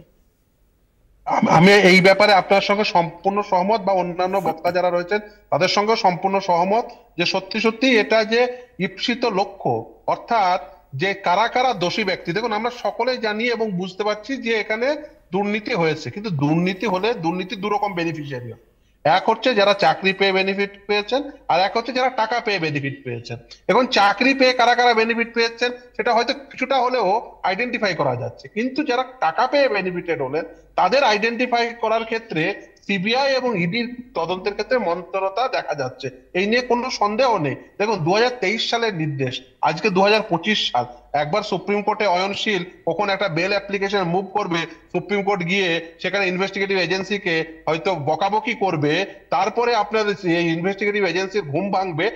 Speaker 9: আমি এই ব্যাপারে আপনার সঙ্গে সম্পূর্ণ সহমত, বা অন্যান্য বক্তা যারা রয়েছেন তাদের সঙ্গে সম্পূর্ণ সহমত, যে সত্যি সত্যি এটা যে ঈপ্সিত লক্ষ্য, অর্থাৎ যে কারা কারা দোষী ব্যক্তি। দেখুন, আমরা সকলেই জানি এবং বুঝতে পারছি যে এখানে দুর্নীতি হয়েছে, কিন্তু দুর্নীতি হলে দুর্নীতি দুরকম বেনিফিশিয়ারি হয়। এক হচ্ছে যারা চাকরি পেয়ে বেনিফিট পেয়েছেন, আর এক হচ্ছে যারা টাকা পেয়ে বেনিফিট পেয়েছেন। এখন চাকরি পেয়ে কারা কারা বেনিফিট পেয়েছেন সেটা হয়তো কিছুটা হলেও আইডেন্টিফাই করা যাচ্ছে, কিন্তু যারা টাকা পেয়ে বেনিফিটেড হলেন তাদের আইডেন্টিফাই করার ক্ষেত্রে সিবিআই এবং ইডির তদন্তের ক্ষেত্রে মন্থরতা দেখা যাচ্ছে, এই নিয়ে কোনো সন্দেহ নেই। দেখুন, 2023 সালের নির্দেশ, আজকে 2025 সাল। একবার সুপ্রিম কোর্টে অয়নশীল কখন একটা বেল অ্যাপ্লিকেশন মুভ করবে, সুপ্রিম কোর্ট গিয়ে সেখানে ইনভেস্টিগেটিভ এজেন্সিকে হয়তো বকাবকি করবে, তারপরে আপনার এই ইনভেস্টিগেটিভ এজেন্সির ঘুম ভাঙবে,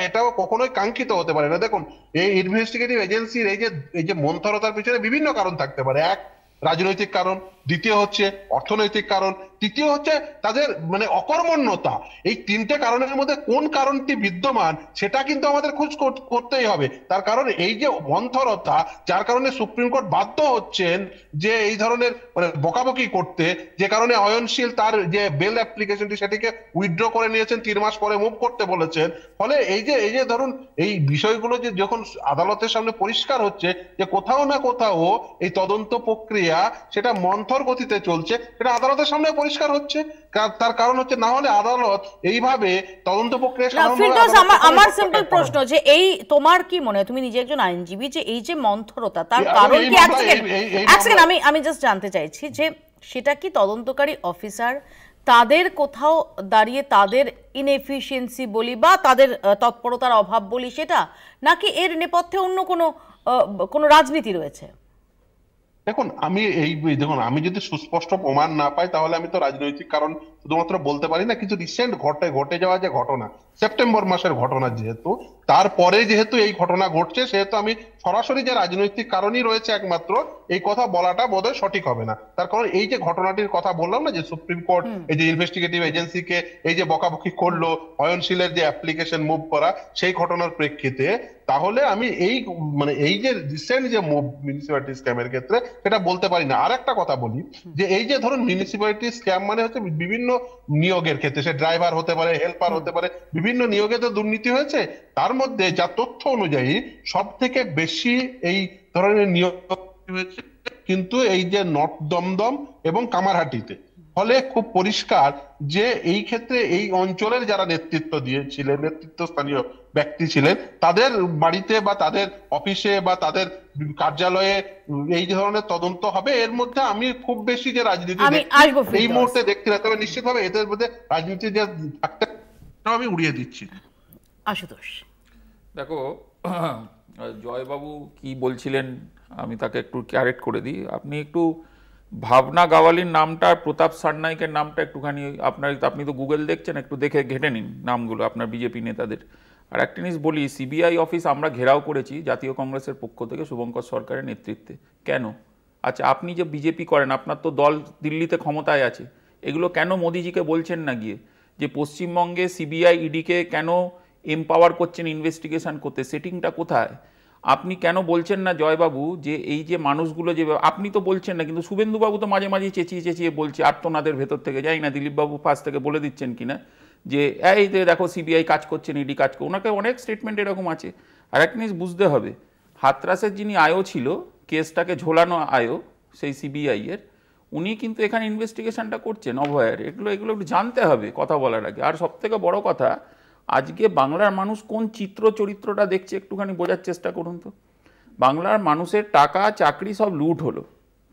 Speaker 9: এটাও কখনোই কাঙ্ক্ষিত হতে পারে না। দেখুন, এই ইনভেস্টিগেটিভ এজেন্সির এই যে মন্থরতার পিছনে বিভিন্ন কারণ থাকতে পারে। এক, রাজনৈতিক কারণ, দ্বিতীয় হচ্ছে অর্থনৈতিক কারণ, তৃতীয় হচ্ছে তাদের মানে অকর্মণ্যতা। এই তিনটে কারণের মধ্যে কোন কারণটি বিদ্যমান সেটা কিন্তু আমাদের খোঁজ করতেই হবে। তার কারণ এই যে মন্থরতা, যার কারণে সুপ্রিম কোর্ট বাধ্য হচ্ছেন যে এই ধরনের মানে বকাবকি করতে, যে কারণে অয়নশীল তার যে বেল অ্যাপ্লিকেশনটি সেটিকে উইথড্র করে নিয়েছেন, 3 মাস পরে মুভ করতে বলেছেন। ফলে এই যে ধরুন এই বিষয়গুলো যে যখন আদালতের সামনে পরিষ্কার হচ্ছে যে কোথাও না কোথাও এই তদন্ত প্রক্রিয়া সেটা মন্থর গতিতে চলছে, সেটা আদালতের সামনে পরিষ্কার হচ্ছে। তার কারণ হচ্ছে, না হলে আদালত এইভাবে তদন্ত প্রক্রিয়া।
Speaker 1: আমার সিম্পল প্রশ্ন, যে এই তোমার কি মনে হয়, তুমি নিজে একজন আইনজীবী, যে এই যে মন্থরতা তার কারণ কি? এক সেকেন্ড, আমি জাস্ট জানতে চাইছি যে সেটা কি তদন্তকারী অফিসার তাদের কোথাও দাঁড়িয়ে তাদের ইনএফিশিয়েন্সি বলি বা তাদের তৎপরতার অভাব বলি সেটা, নাকি এর নেপথ্যে অন্য কোনো রাজনীতি রয়েছে?
Speaker 9: দেখুন, আমি যদি সুস্পষ্ট প্রমাণ না পাই তাহলে আমি তো রাজনৈতিক কারণ শুধুমাত্র বলতে পারি না। কিছু রিসেন্ট ঘটে যাওয়া যে ঘটনা, সেপ্টেম্বর মাসের ঘটনা, যেহেতু তারপরে যেহেতু এই ঘটনা ঘটছে, সেহেতু আমি সরাসরি যে রাজনৈতিক কারণই রয়েছে একমাত্র, এই কথা বলাটা বোধহয় সঠিক হবে না। তার কারণ এই যে ঘটনাটির কথা বললাম না, যে সুপ্রিম কোর্ট এই যে ইনভেস্টিগেটিভ এজেন্সিকে এই যে বকাবকি করলো, অয়নশীলের যে অ্যাপ্লিকেশন মুভ করা, সেই ঘটনার প্রেক্ষিতে, তাহলে আমি এই যে রিসেন্ট যে মুভ মিউনিসিপ্যালিটি স্ক্যামের ক্ষেত্রে, সেটা বলতে পারি না। আর একটা কথা বলি, যে এই যে ধরুন মিউনিসিপ্যালিটি স্ক্যাম মানে হচ্ছে বিভিন্ন নিয়োগের ক্ষেত্রে, সে ড্রাইভার হতে পারে, হেল্পার হতে পারে, বিভিন্ন নিয়োগে তো দুর্নীতি হয়েছে। তার মধ্যে যা তথ্য অনুযায়ী সব থেকে বেশি এই ধরনের নিয়োগ হয়েছে কিন্তু এই যে নর্থ দমদম এবং কামারহাটিতে। ফলে খুব পরিষ্কার যে এই ক্ষেত্রে এই অঞ্চলের যারা নেতৃত্বস্থানীয় ব্যক্তি ছিলেন, তাদের বাড়িতে বা তাদের অফিসে বা তাদের কার্যালয়ে এই ধরনের তদন্ত হবে। এর মধ্যে আমি খুব বেশি যে রাজনীতি এই মুহূর্তে দেখতে না, তবে নিশ্চিতভাবে এদের মধ্যে রাজনীতি যে থাকতে আমি উড়িয়ে দিচ্ছি।
Speaker 1: আশুতোষ,
Speaker 10: দেখো, জয়বাবু কি বলছিলেন আমি তাকে একটু ক্যারেক্ট করে দিই। আপনি একটু ভাবনা গাওয়ালির নামটা, প্রতাপ সারনাইকের নামটা একটুখানি আপনি তো গুগল দেখছেন, একটু দেখে ঘেটে নিন নামগুলো আপনার বিজেপি নেতাদের। আর একটা জিনিস বলি, সিবিআই অফিস আমরা ঘেরাও করেছি জাতীয় কংগ্রেসের পক্ষ থেকে শুভঙ্কর সরকারের নেতৃত্বে। কেন? আচ্ছা, আপনি যে বিজেপি করেন, আপনার তো দল দিল্লিতে ক্ষমতায় আছে, এগুলো কেন মোদিজিকে বলছেন না গিয়ে যে পশ্চিমবঙ্গে সিবিআই ইডিকে কেন এমপাওয়ার করছেন ইনভেস্টিগেশন করতে? সেটিংটা কোথায়? আপনি কেন বলছেন না জয়বাবু যে এই যে মানুষগুলো, যে আপনি তো বলছেন না, কিন্তু শুভেন্দুবাবু তো মাঝে মাঝে চেঁচিয়ে বলছে আর্তনাদের ভেতর থেকে, যাই না দিলীপবাবু ফার্স্ট থেকে বলে দিচ্ছেন কিনা যে এই যে দেখো সিবিআই কাজ করছেন, ইডি কাজ করছে, ওনাকে অনেক স্টেটমেন্ট এরকম আছে। আর একটা জিনিস বুঝতে হবে, হাতরাসের যিনি আয়ো ছিল, কেসটাকে ঝোলানো আয়ো সেই সিবিআই এর, উনি কিন্তু এখানে ইনভেস্টিগেশনটা করছেন অভয়ের। এগুলো একটু জানতে হবে কথা বলার আগে। আর সব থেকে বড় কথা, আজকে বাংলার মানুষ কোন চরিত্রটা দেখছে একটুখানি বোঝার চেষ্টা করুন তো। বাংলার মানুষের টাকা চাকরি সব লুট হলো,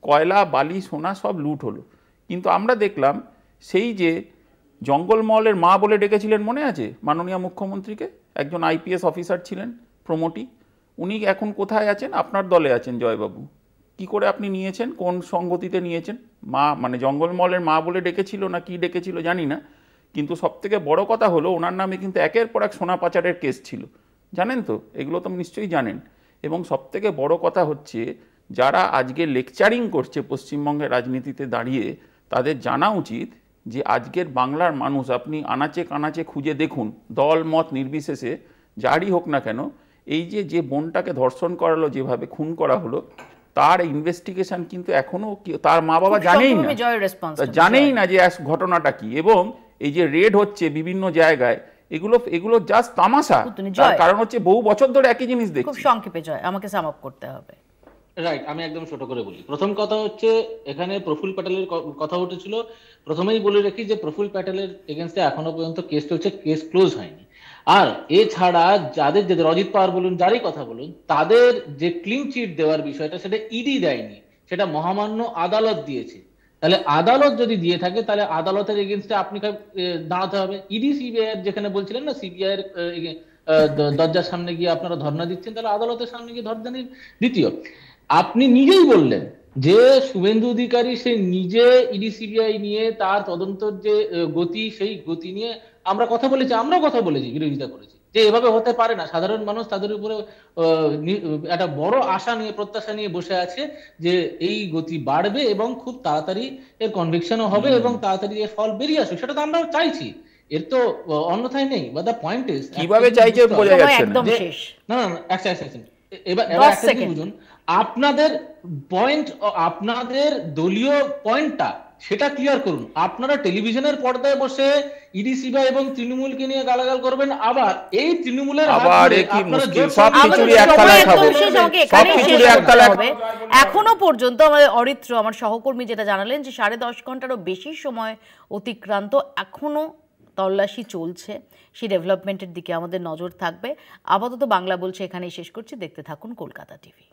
Speaker 10: কয়লা বালি সোনা সব লুট হলো, কিন্তু আমরা দেখলাম সেই যে জঙ্গলমহলের মা বলে ডেকেছিলেন, মনে আছে মাননীয় মুখ্যমন্ত্রীকে, একজন আইপিএস অফিসার ছিলেন প্রমোটি, উনি এখন কোথায় আছেন? আপনার দলে আছেন জয়বাবু। কি করে আপনি নিয়েছেন? কোন সঙ্গতিতে নিয়েছেন? মা মানে জঙ্গলমহলের মা বলে ডেকেছিল না কি ডেকেছিল জানি না, কিন্তু সবথেকে বড় কথা হলো ওনার নামে কিন্তু একের পর এক সোনা পাচারের কেস ছিল। জানেন তো, এগুলো তো নিশ্চয়ই জানেন। এবং সবথেকে বড় কথা হচ্ছে, যারা আজকে লেকচারিং করছে পশ্চিমবঙ্গের রাজনীতিতে দাঁড়িয়ে, তাদের জানা উচিত যে আজকের বাংলার মানুষ আপনি আনাচে কানাচে খুঁজে দেখুন, দল মত নির্বিশেষে যারই হোক না কেন, এই যে বোনটাকে ধর্ষণ করালো, যেভাবে খুন করা হলো, তার ইনভেস্টিগেশন কিন্তু এখনো তার মা বাবা জানেই না যে ঘটনাটা কি। এবং এই যে রেড হচ্ছে বিভিন্ন জায়গায়, এগুলো জাস্ট তামাশা। কারণ হচ্ছে বহু বছর ধরে একই জিনিস দেখছি।
Speaker 1: খুব সংক্ষেপে জয়, আমাকে সাম আপ করতে হবে।
Speaker 7: রাইট, আমি একদম ছোট করে বলি। প্রথম কথা হচ্ছে, এখানে প্রফুল্ল প্যাটেলের কথা উঠেছিল। প্রথমেই বলে রাখি যে প্রফুল্ল প্যাটেলের এগেনস্টে এখনো পর্যন্ত কেস চলছে, কেস ক্লোজ হয়নি। আর এছাড়া যাদের অজিত পাওয়ার বলুন, যারই কথা বলুন, তাদের যে ক্লিন চিট দেওয়ার বিষয়টা, সেটা ইডি দেয়নি, সেটা মহামান্য আদালত দিয়েছে। তাহলে আদালত যদি দিয়ে থাকে, তাহলে আদালতের এগেনস্টে আপনি দাঁড়াতে হবে। ইডি সিবিআই যেখানে বলছিলেন না, সিবিআই এর দরজার সামনে গিয়ে আপনারা ধর্ণা দিচ্ছেন, তাহলে আদালতের সামনে গিয়ে ধর্ণা দিন। দ্বিতীয়, আপনি নিজেই বললেন যে শুভেন্দু অধিকারী সে নিজে ইডি সিবিআই নিয়ে তার তদন্তের যে গতি, সেই গতি নিয়ে আমরা কথা বলেছি, বিরোধিতা করেছি যে এভাবে হতে পারে না। সাধারণ মানুষ তাদের উপরে একটা বড় আশা নিয়ে, প্রত্যাশা নিয়ে বসে আছে যে এই গতি বাড়বে এবং খুব তাড়াতাড়ি এর কনভিকশনও হবে এবং তাড়াতাড়ি এর ফল বেরিয়ে আসবে, সেটা তো আমরাও চাইছি। এর তো অন্যথায় নেই। বা দ্য পয়েন্ট ইজ,
Speaker 10: কিভাবে চাইছে বোঝা যাচ্ছে
Speaker 7: না। এবার একটা কি বুঝুন, আপনাদের পয়েন্ট, আপনাদের দলীয় পয়েন্টটা সেটা ক্লিয়ার করুন। আপনারা টেলিভিশনের পর্দায় বসে ইডি সিবিআই এবং তৃণমূলকে নিয়ে গালাগাল করবেন, আবার এই তৃণমূলের
Speaker 1: এখনো পর্যন্ত আমাদের অরিত্র, আমার সহকর্মী, যেটা জানালেন যে 10.5 ঘন্টারও বেশি সময় অতিক্রান্ত, এখনো তল্লাশি চলছে। সেই ডেভেলপমেন্টের দিকে আমাদের নজর থাকবে। আপাতত বাংলা বলছে এখানেই শেষ করছি। দেখতে থাকুন কলকাতা টিভি।